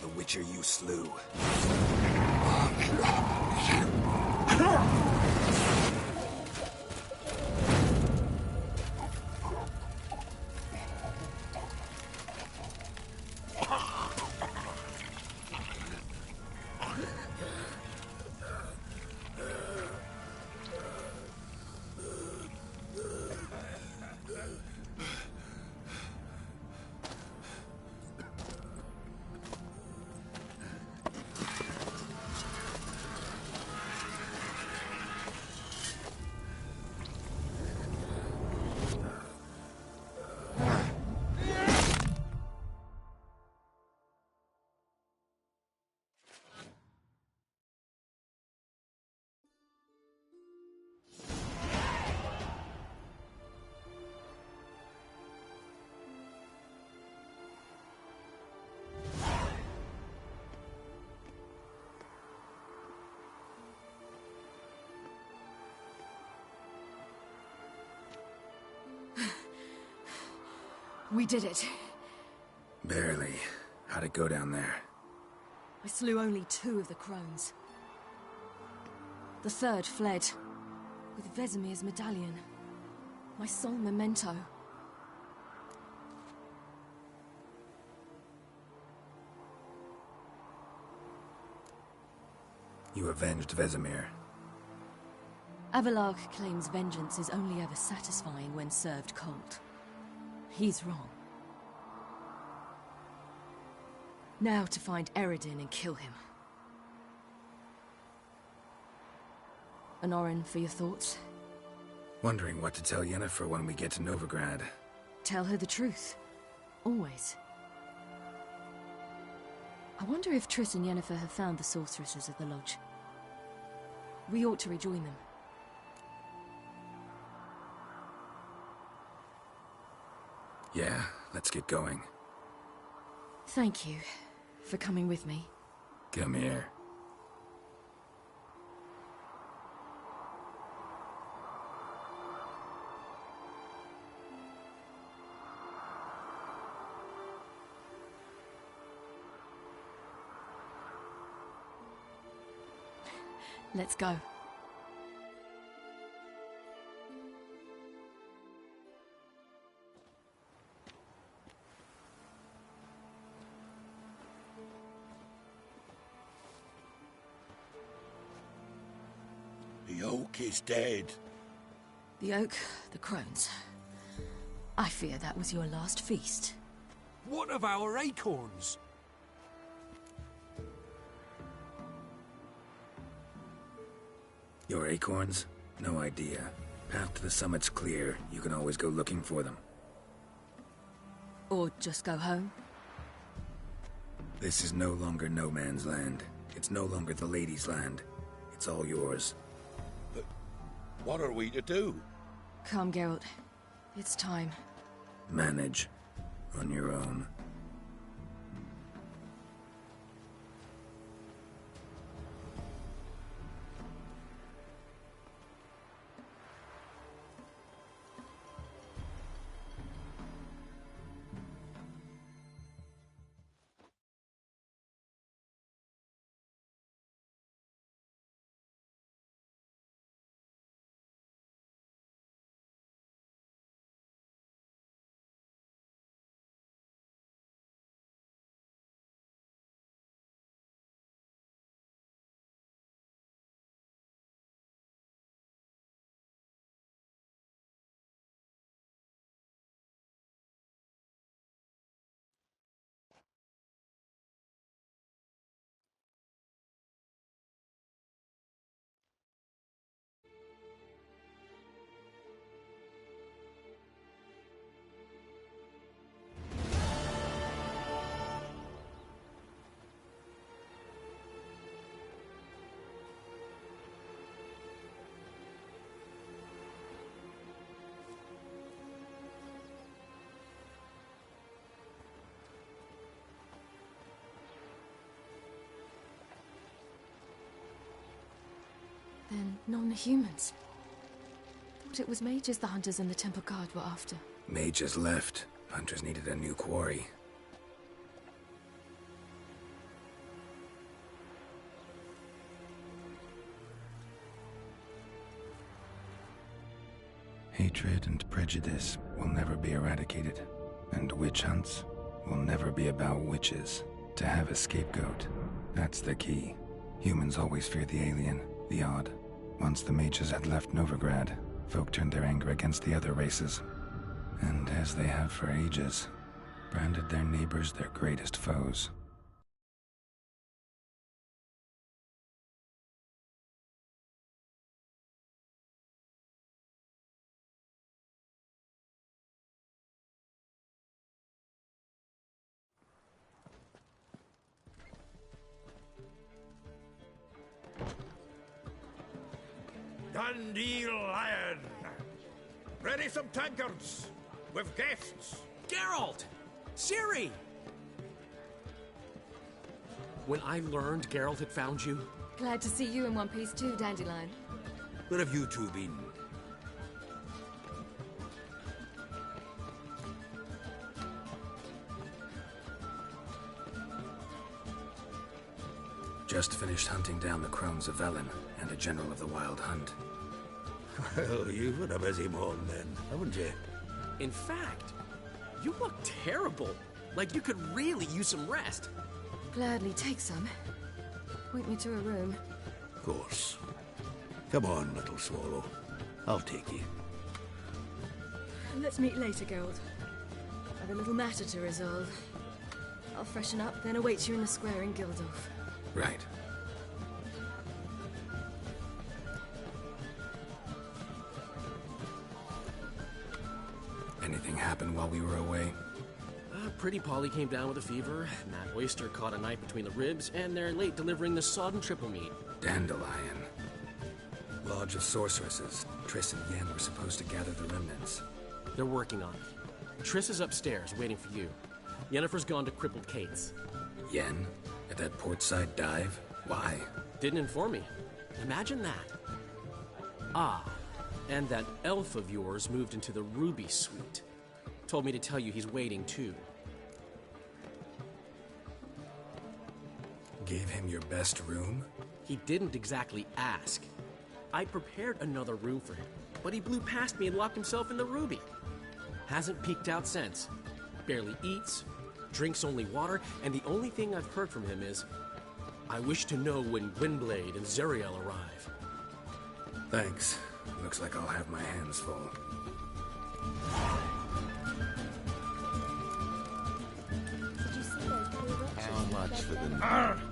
The Witcher you slew. We did it. Barely. How'd it go down there? I slew only 2 of the crones. The 3rd fled, with Vesemir's medallion. My sole memento. You avenged Vesemir. Avalark claims vengeance is only ever satisfying when served cold. He's wrong. Now to find Eredin and kill him. Honorin, for your thoughts? Wondering what to tell Yennefer when we get to Novigrad. Tell her the truth. Always. I wonder if Triss and Yennefer have found the sorceresses of the Lodge. We ought to rejoin them. Yeah, let's get going. Thank you for coming with me. Come here. Let's go. The oak is dead. The oak, the crones. I fear that was your last feast. What of our acorns? Your acorns? No idea. Path to the summit's clear. You can always go looking for them. Or just go home? This is no longer no man's land. It's no longer the lady's land. It's all yours. But what are we to do? Come, Geralt. It's time. Manage. On your own. Then non-humans. Thought it was mages the hunters and the temple guard were after. Mages left. Hunters needed a new quarry. Hatred and prejudice will never be eradicated. And witch hunts will never be about witches. To have a scapegoat, that's the key. Humans always fear the alien, the odd. Once the mages had left Novigrad, folk turned their anger against the other races. And as they have for ages, branded their neighbors their greatest foes. Dandelion! Ready some tankards! With guests! Geralt! Ciri! When I learned Geralt had found you... Glad to see you in one piece too, Dandelion. Where have you two been? Just finished hunting down the crones of Velen and a general of the Wild Hunt. Well, you've had a busy morning then, haven't you? In fact, you look terrible. Like you could really use some rest. Gladly take some. Point me to a room. Of course. Come on, little swallow. I'll take you. Let's meet later, Geralt. I've a little matter to resolve. I'll freshen up, then await you in the square in Gildorf. Right. Anything happen while we were away? Pretty Polly came down with a fever, Matt Oyster caught a knife between the ribs, and they're late delivering the sodden triple meat. Dandelion. Lodge of Sorceresses. Triss and Yen were supposed to gather the remnants. They're working on it. Triss is upstairs, waiting for you. Yennefer's gone to Crippled Kate's. Yen? At that portside dive? Why? Didn't inform me. Imagine that. Ah, and that elf of yours moved into the Ruby Suite. Told me to tell you he's waiting, too. Gave him your best room? He didn't exactly ask. I prepared another room for him, but he blew past me and locked himself in the Ruby. Hasn't peeked out since. Barely eats, drinks only water, and the only thing I've heard from him is, I wish to know when Gwynblade and Zariel arrive. Thanks. Looks like I'll have my hands full. Did you see those blue witches? How much for the...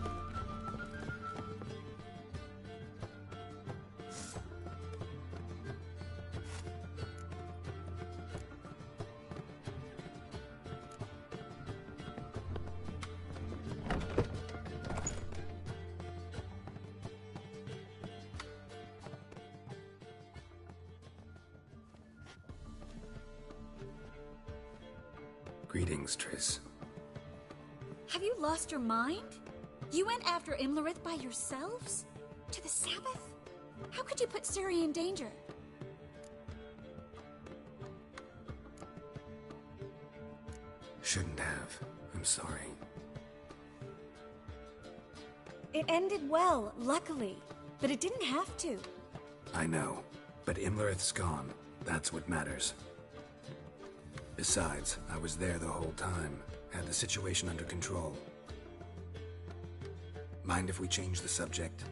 Greetings, Triss. Have you lost your mind? You went after Imlerith by yourselves? To the Sabbath? How could you put Ciri in danger? Shouldn't have. I'm sorry. It ended well, luckily. But it didn't have to. I know. But Imlerith's gone. That's what matters. Besides, I was there the whole time. Had the situation under control. Mind if we change the subject?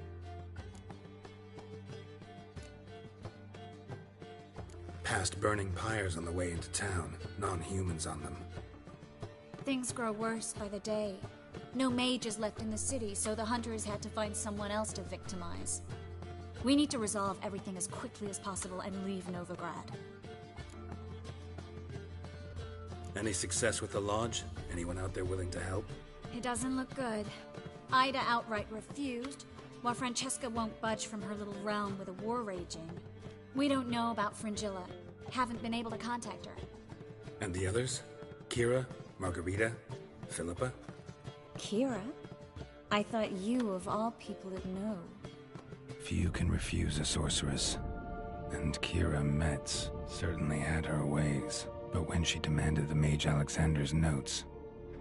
Past burning pyres on the way into town. Non-humans on them. Things grow worse by the day. No mages left in the city, so the hunters had to find someone else to victimize. We need to resolve everything as quickly as possible and leave Novigrad. Any success with the Lodge? Anyone out there willing to help? It doesn't look good. Ida outright refused, while Francesca won't budge from her little realm with a war raging. We don't know about Fringilla. Haven't been able to contact her. And the others? Kira? Margarita? Philippa? Kira? I thought you, of all people, would know. Few can refuse a sorceress. And Kira Metz certainly had her ways. But when she demanded the Mage Alexander's notes,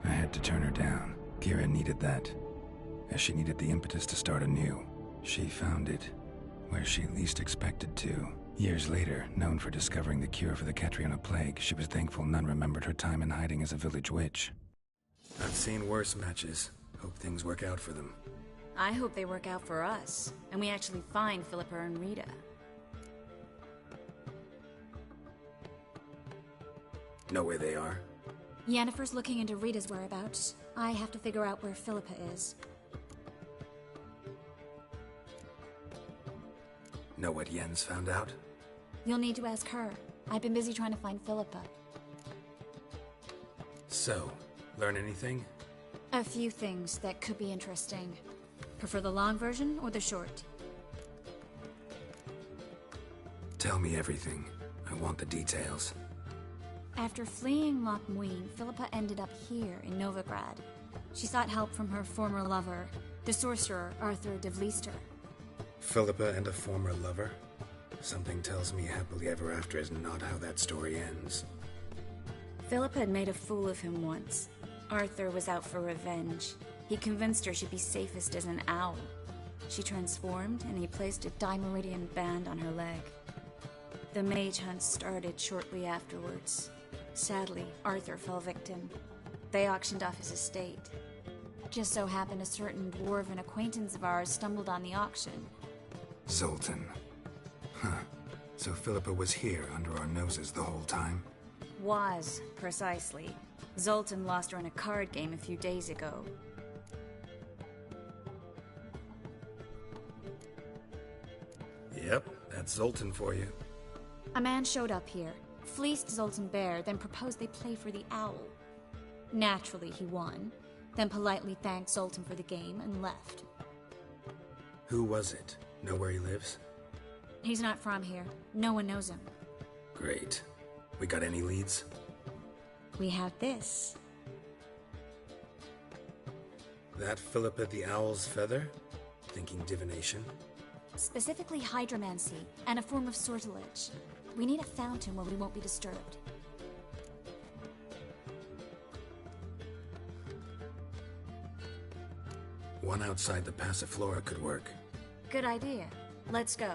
I had to turn her down. Kira needed that, as she needed the impetus to start anew. She found it where she least expected to. Years later, known for discovering the cure for the Catriona plague, she was thankful none remembered her time in hiding as a village witch. I've seen worse matches. Hope things work out for them. I hope they work out for us, and we actually find Philippa and Rita. Know where they are? Yennefer's looking into Rita's whereabouts. I have to figure out where Philippa is. Know what Yen's found out? You'll need to ask her. I've been busy trying to find Philippa. So, learn anything? A few things that could be interesting. Prefer the long version or the short? Tell me everything. I want the details. After fleeing Loch Muin, Philippa ended up here in Novigrad. She sought help from her former lover, the sorcerer Arthur de Vlister. Philippa and a former lover? Something tells me happily ever after is not how that story ends. Philippa had made a fool of him once. Arthur was out for revenge. He convinced her she'd be safest as an owl. She transformed, and he placed a Dimeridian band on her leg. The mage hunt started shortly afterwards. Sadly, Arthur fell victim. They auctioned off his estate. Just so happened a certain dwarven acquaintance of ours stumbled on the auction. Zoltan. Huh. So Philippa was here under our noses the whole time? Was, precisely. Zoltan lost her in a card game a few days ago. Yep, that's Zoltan for you. A man showed up here, fleeced Zoltan bare, then proposed they play for the owl. Naturally, he won, then politely thanked Zoltan for the game and left. Who was it? Know where he lives? He's not from here. No one knows him. Great. We got any leads? We have this. That Philippa the Owl's feather? Thinking divination? Specifically hydromancy, and a form of sortilege. We need a fountain where we won't be disturbed. One outside the Passiflora could work. Good idea. Let's go.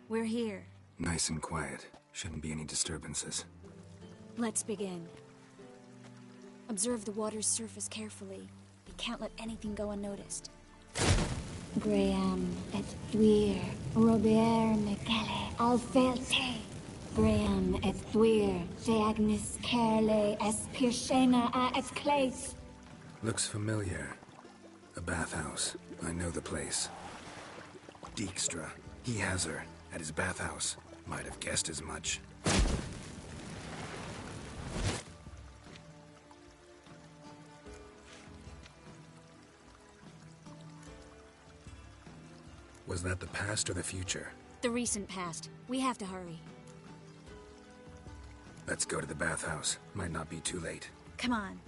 We're here. Nice and quiet. Shouldn't be any disturbances. Let's begin. Observe the water's surface carefully. We can't let anything go unnoticed. Graham et thuir, Robert Mcgelle, Alfelte. Graham et thuir, Deagnis Kerle, es Pirshena a es Clace. Looks familiar. A bathhouse. I know the place. Dijkstra. He has her. At his bathhouse. Might have guessed as much. Was that the past or the future? The recent past. We have to hurry. Let's go to the bathhouse. Might not be too late. Come on.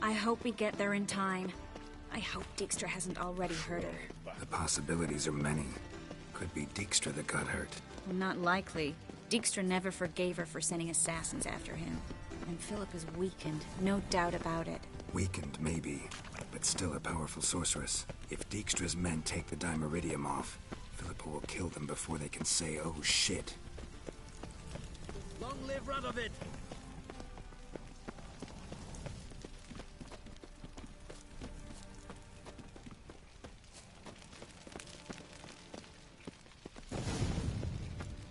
I hope we get there in time. I hope Dijkstra hasn't already hurt her. The possibilities are many. Could be Dijkstra that got hurt. Well, not likely. Dijkstra never forgave her for sending assassins after him. And Philip is weakened, no doubt about it. Weakened, maybe, but still a powerful sorceress. If Dijkstra's men take the Dimeridium off, Philippa will kill them before they can say, oh shit. Long live Radovid!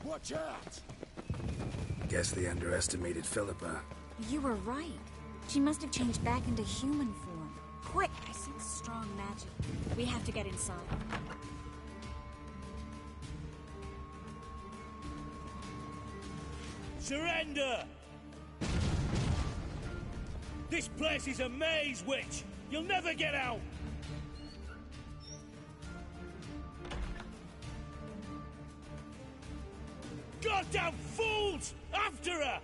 Watch out! Guess they underestimated Philippa. You were right. She must have changed back into human form. Quick! I sense strong magic. We have to get inside. Surrender! This place is a maze, witch! You'll never get out! Goddamn fools! After her!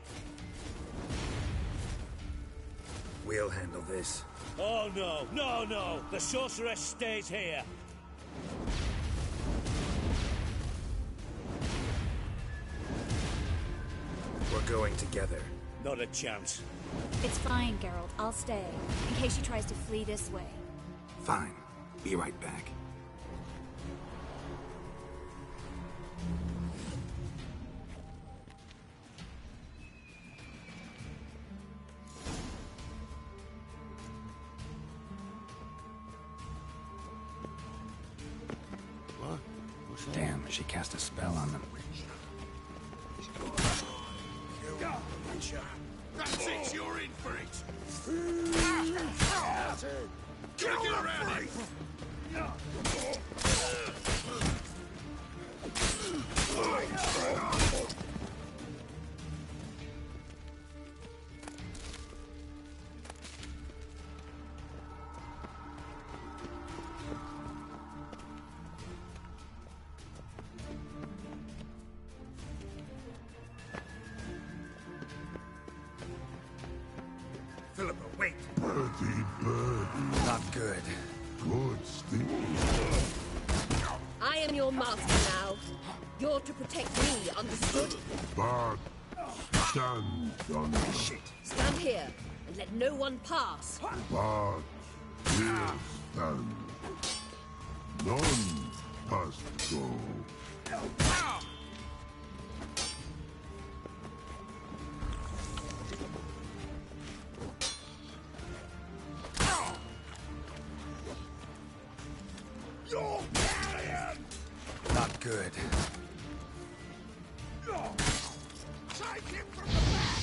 We'll handle this. Oh, no. No, no. The sorceress stays here. We're going together. Not a chance. It's fine, Geralt. I'll stay, in case she tries to flee this way. Fine. Be right back. Damn, she cast a spell on them. That's it, you're in for it! Get around it! Philippa, wait! Birdie, birdie. Not good. Good, Stinky. I am your master now. You're to protect me, understood? Bard, stand on Shit. Stand here, and let no one pass. Bard, here stand. None must go. You're carrion! Not good. Take him from the back!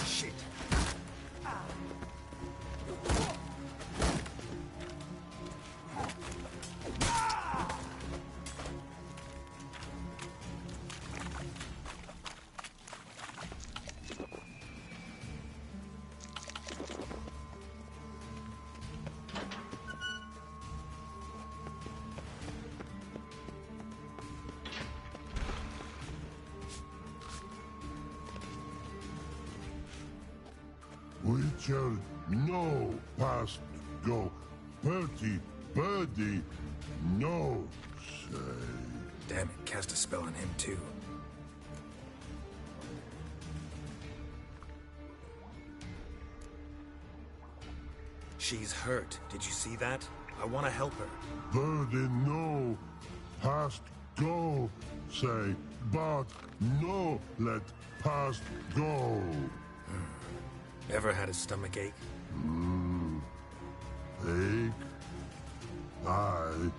Shit. Witcher, no past go. Bertie, birdie, no say. Damn it, cast a spell on him too. She's hurt. Did you see that? I want to help her. Birdie, no past go say. But no let past go. Ever had a stomach ache? Ache? Aye.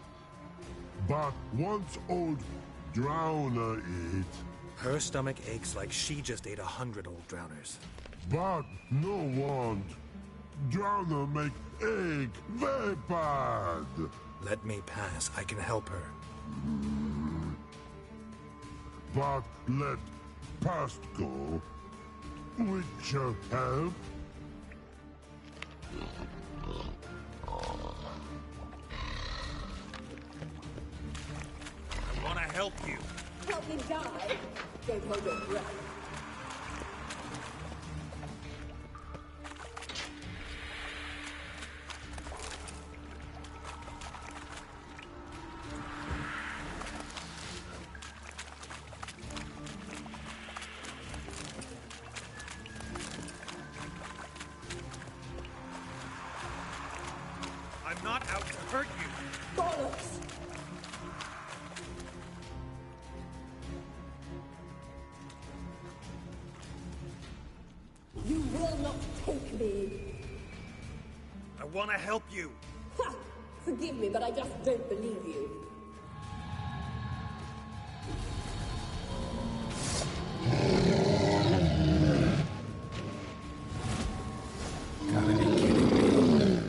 But once old drowner eat. Her stomach aches like she just ate 100 old drowners. But no want. Drowner make ache very bad. Let me pass. I can help her. But let past go. Witcher help. I want to help you. Help me die. Don't hold your breath. I'm not out to hurt you. Bollocks! You will not take me. I want to help you. Ha! Forgive me, but I just don't believe you. Gotta be kidding me.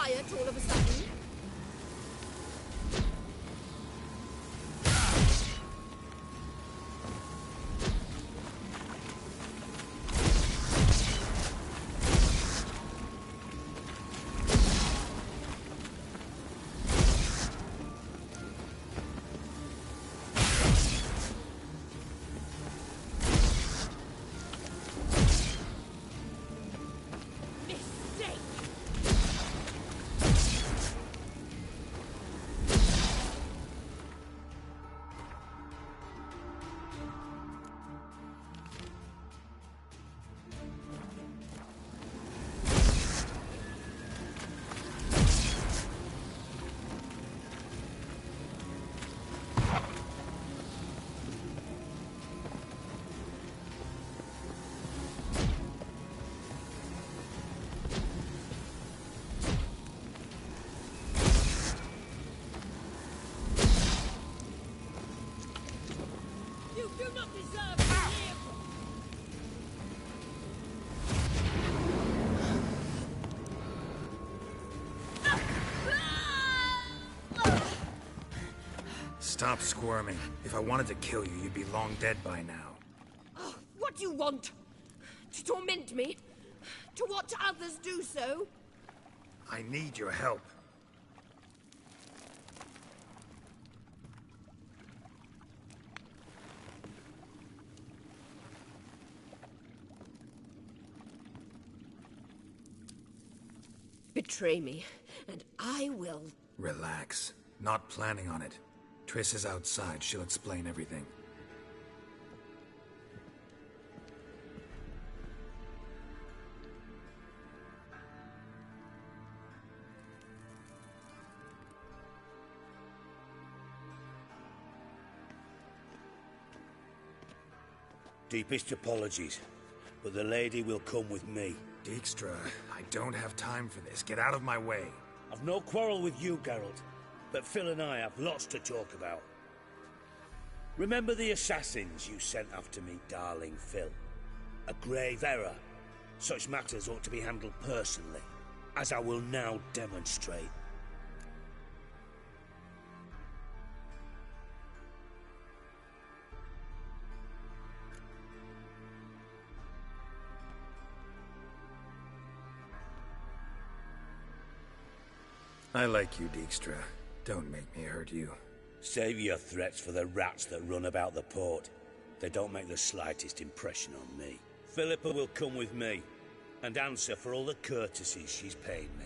quiet all of a sudden? Stop squirming. If I wanted to kill you, you'd be long dead by now. Oh, what do you want? To torment me? To watch others do so? I need your help. Betray me, and I will... Relax. Not planning on it. Triss is outside. She'll explain everything. Deepest apologies, but the lady will come with me. Dijkstra, I don't have time for this. Get out of my way. I've no quarrel with you, Geralt, but Phil and I have lots to talk about. Remember the assassins you sent after me, darling Phil? A grave error. Such matters ought to be handled personally, as I will now demonstrate. I like you, Dijkstra. Don't make me hurt you. Save your threats for the rats that run about the port. They don't make the slightest impression on me. Philippa will come with me, and answer for all the courtesies she's paid me.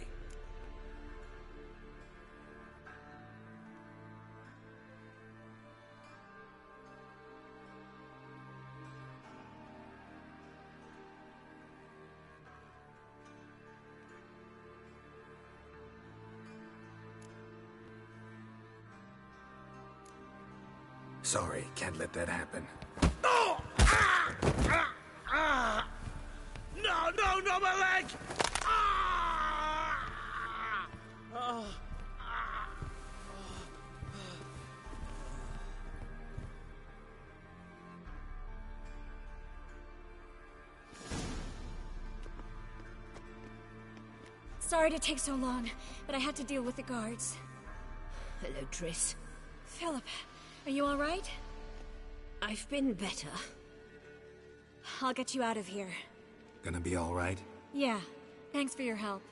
Sorry, can't let that happen. Oh! Ah! Ah! Ah! No, no, no, my leg! Ah! Ah! Sorry to take so long, but I had to deal with the guards. Hello, Triss. Philip, are you all right? I've been better. I'll get you out of here. Gonna be all right? Yeah, thanks for your help.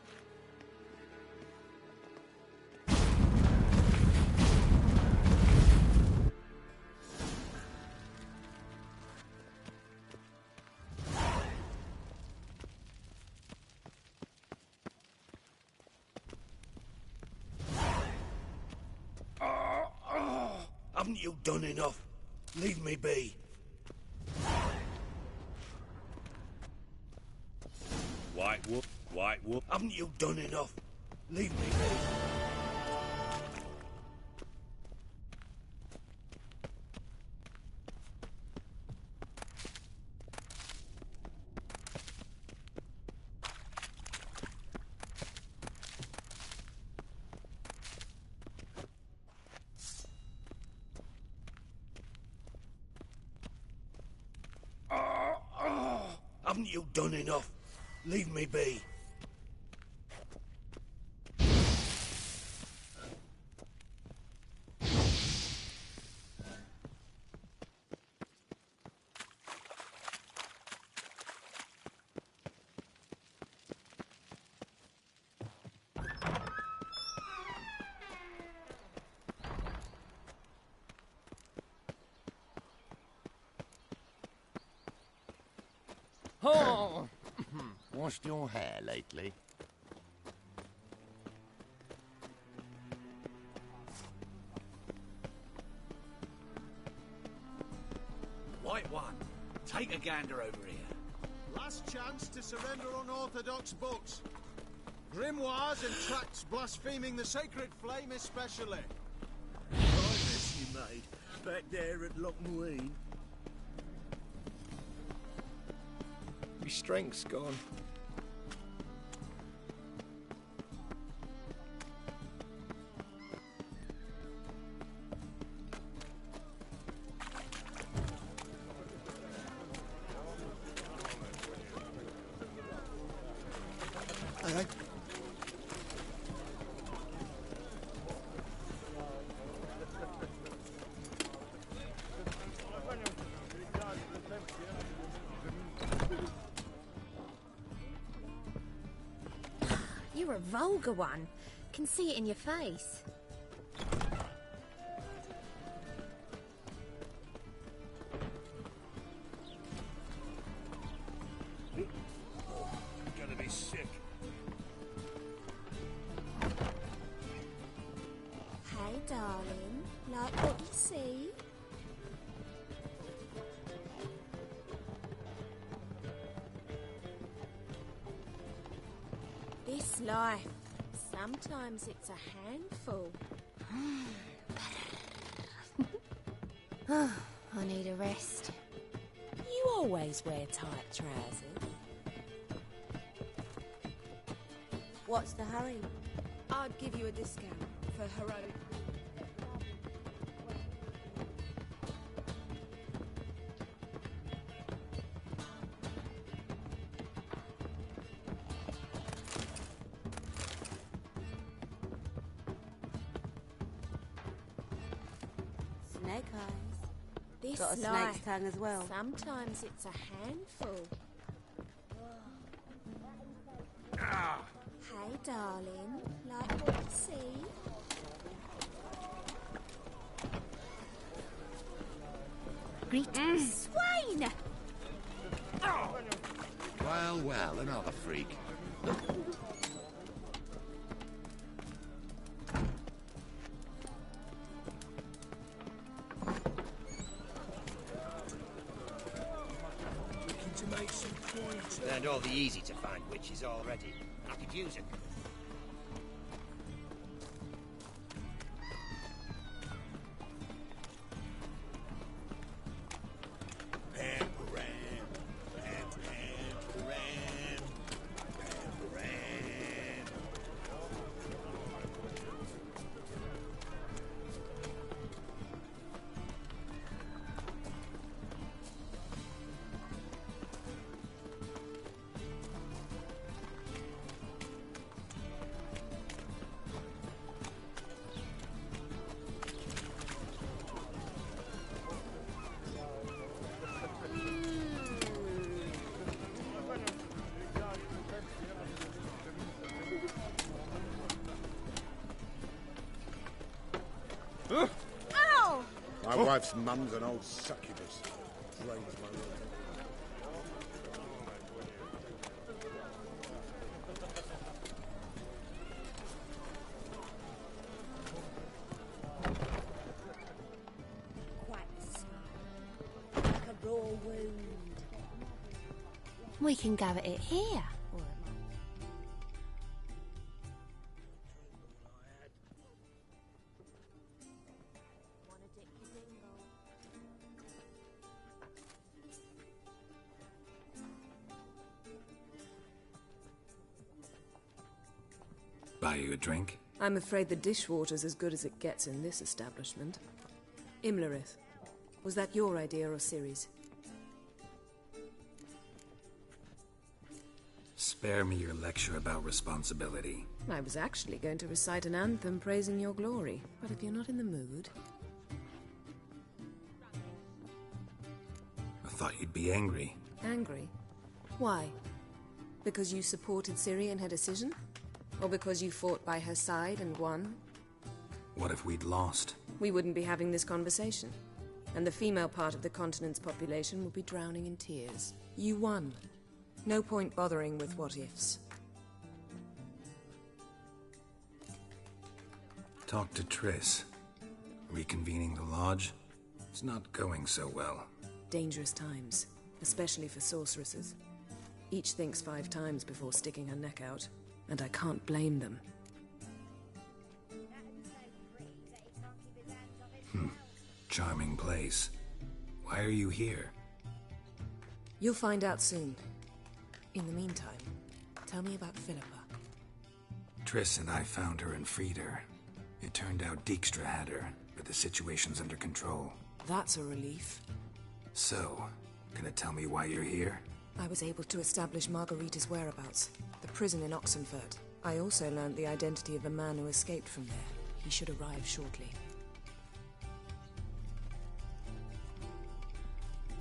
Haven't you done enough? Leave me be. White Wolf. Haven't you done enough? Leave me be. Haven't you done enough? Leave me be. Oh! Washed your hair lately? White One, take a gander over here. Last chance to surrender unorthodox books. Grimoires and tracts blaspheming the sacred flame especially. Progress you made back there at Lochmuine. My strength's gone. Hello. You're a vulgar one. Can see it in your face. I'm gonna be sick. Hey, darling. Like what you see? This life, sometimes it's a handful. I need a rest. You always wear tight trousers. What's the hurry? I'd give you a discount for heroic. Snake eyes. This Got a life, snake's tongue as well. sometimes it's a handful. Hey, darling. Like what you see? Greetings. Swain! Well, well, another freak. Looking to make some coins. Learned all the easy-to-find witches already. I could use it. Ow! My wife's mum's an old succubus. Drains my room. Quite like a raw wound. We can go at it here. Buy you a drink? I'm afraid the dishwater's as good as it gets in this establishment. Imlerith, was that your idea or Ciri's? Spare me your lecture about responsibility. I was actually going to recite an anthem praising your glory, but if you're not in the mood... I thought you'd be angry. Angry? Why? Because you supported Ciri in her decision? Or because you fought by her side and won? What if we'd lost? We wouldn't be having this conversation. And the female part of the continent's population would be drowning in tears. You won. No point bothering with what-ifs. Talk to Triss. Reconvening the lodge? It's not going so well. Dangerous times, especially for sorceresses. Each thinks 5 times before sticking her neck out, and I can't blame them. Charming place. Why are you here? You'll find out soon. In the meantime, tell me about Philippa. Triss and I found her and freed her. It turned out Dijkstra had her, but the situation's under control. That's a relief. So, gonna tell me why you're here? I was able to establish Margarita's whereabouts, the prison in Oxenfurt. I also learned the identity of the man who escaped from there. He should arrive shortly.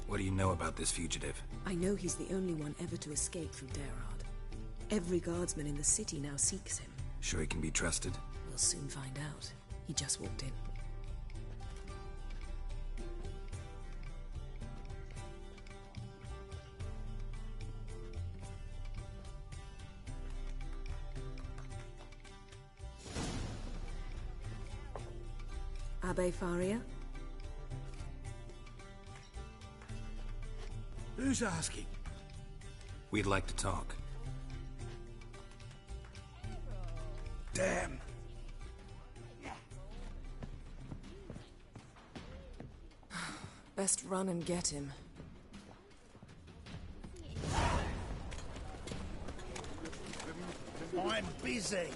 What do you know about this fugitive? I know he's the only one ever to escape from Daerard. Every guardsman in the city now seeks him. Sure he can be trusted? We'll soon find out. He just walked in. Abbe Faria? Who's asking? We'd like to talk. Damn. Best run and get him. I'm busy.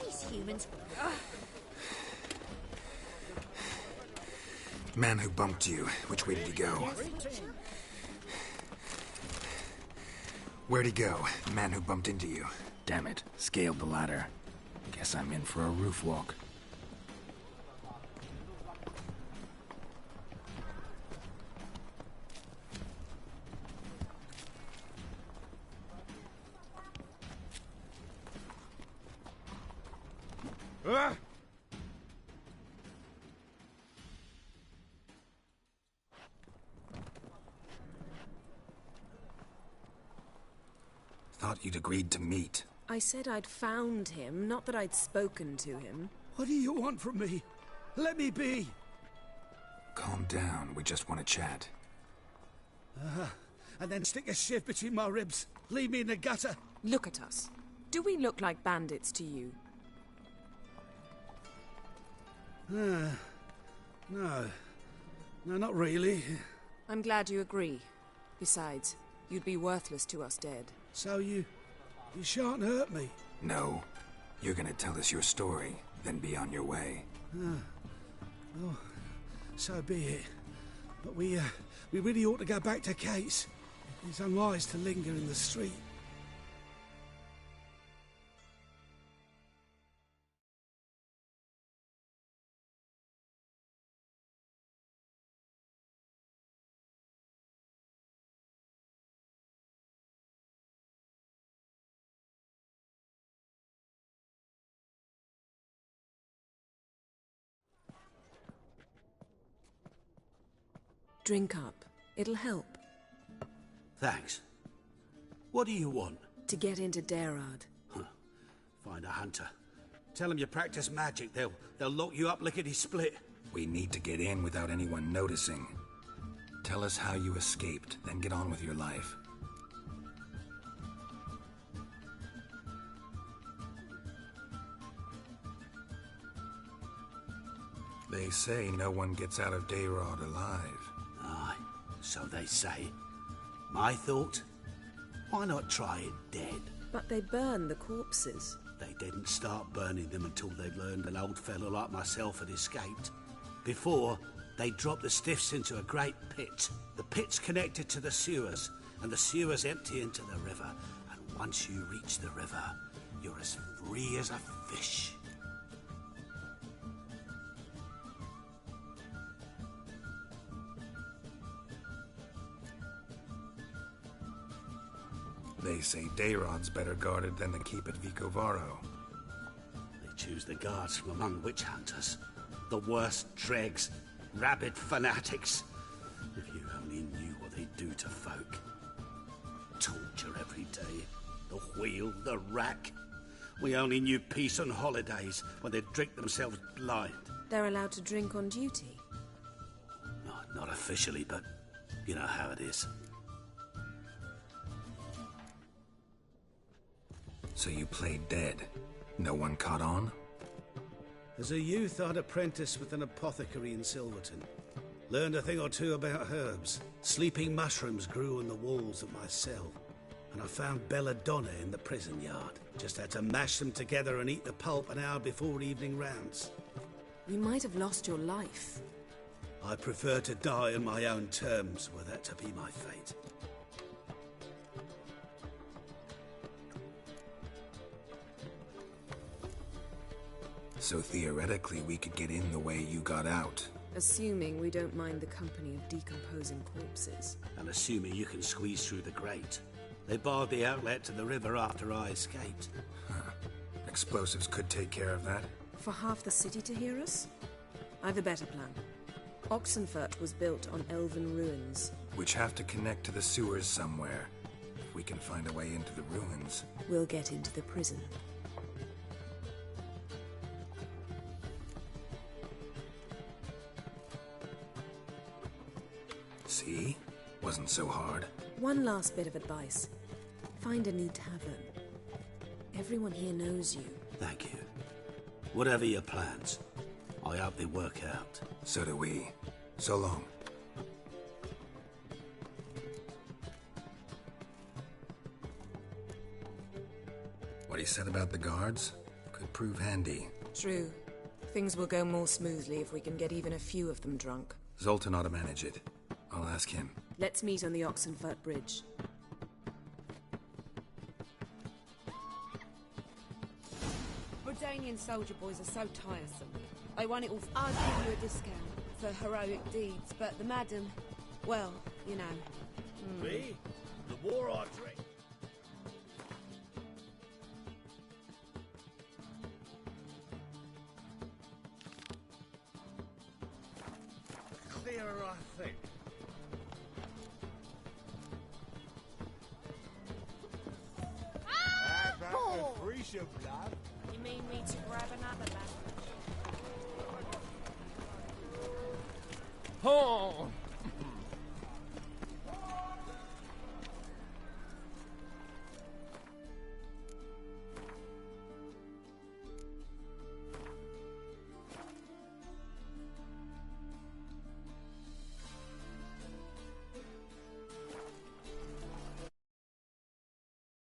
These humans. Man who bumped you, which way did he go? Where'd he go? The man who bumped into you. Damn it, scaled the ladder. Guess I'm in for a roof walk. Thought you'd agreed to meet. I said I'd found him, not that I'd spoken to him. What do you want from me? Let me be. Calm down, we just want to chat. And then stick a shiv between my ribs. Leave me in the gutter. Look at us. Do we look like bandits to you? No. No, not really. I'm glad you agree. Besides, you'd be worthless to us dead. So you shan't hurt me? No. You're gonna tell us your story, then be on your way. Oh, so be it. But we really ought to go back to Kate's. It's unwise to linger in the street. Drink up. It'll help. Thanks. What do you want? To get into Daerard. Find a hunter. Tell them you practice magic. They'll lock you up lickety-split. We need to get in without anyone noticing. Tell us how you escaped, then get on with your life. They say no one gets out of Daerard alive. Aye, so they say. My thought? Why not try it dead? But they burn the corpses. They didn't start burning them until they'd learned an old fellow like myself had escaped. Before, they dropped the stiffs into a great pit. The pit's connected to the sewers, and the sewers empty into the river. And once you reach the river, you're as free as a fish. They say Daerad's better guarded than the keep at Vicovaro. They choose the guards from among witch hunters. The worst dregs, rabid fanatics. If you only knew what they do to folk. Torture wheel, the rack. We only knew peace on holidays when they'd drink themselves blind. They're allowed to drink on duty? No, not officially, but you know how it is. So you played dead. No one caught on? As a youth, I'd apprenticed with an apothecary in Silverton. Learned a thing or two about herbs. Sleeping mushrooms grew on the walls of my cell. And I found belladonna in the prison yard. Just had to mash them together and eat the pulp an hour before evening rounds. You might have lost your life. I prefer to die on my own terms, were that to be my fate. So theoretically, we could get in the way you got out. Assuming we don't mind the company of decomposing corpses. And assuming you can squeeze through the grate. They barred the outlet to the river after I escaped. Huh. Explosives could take care of that. For half the city to hear us? I've a better plan. Oxenfurt was built on elven ruins. Which have to connect to the sewers somewhere. If we can find a way into the ruins. We'll get into the prison. See? Wasn't so hard. One last bit of advice. Find a new tavern. Everyone here knows you. Thank you. Whatever your plans, I hope they work out. So do we. So long. What he said about the guards could prove handy. True. Things will go more smoothly if we can get even a few of them drunk. Zoltan ought to manage it. I'll ask him. Let's meet on the Oxenfurt Bridge. Bredanian soldier boys are so tiresome. They want it all. I'd give you a discount for heroic deeds, but the madam, well, you know. Me? The war I drink. Clearer, I think. Blood. You mean me to grab another lad? Oh!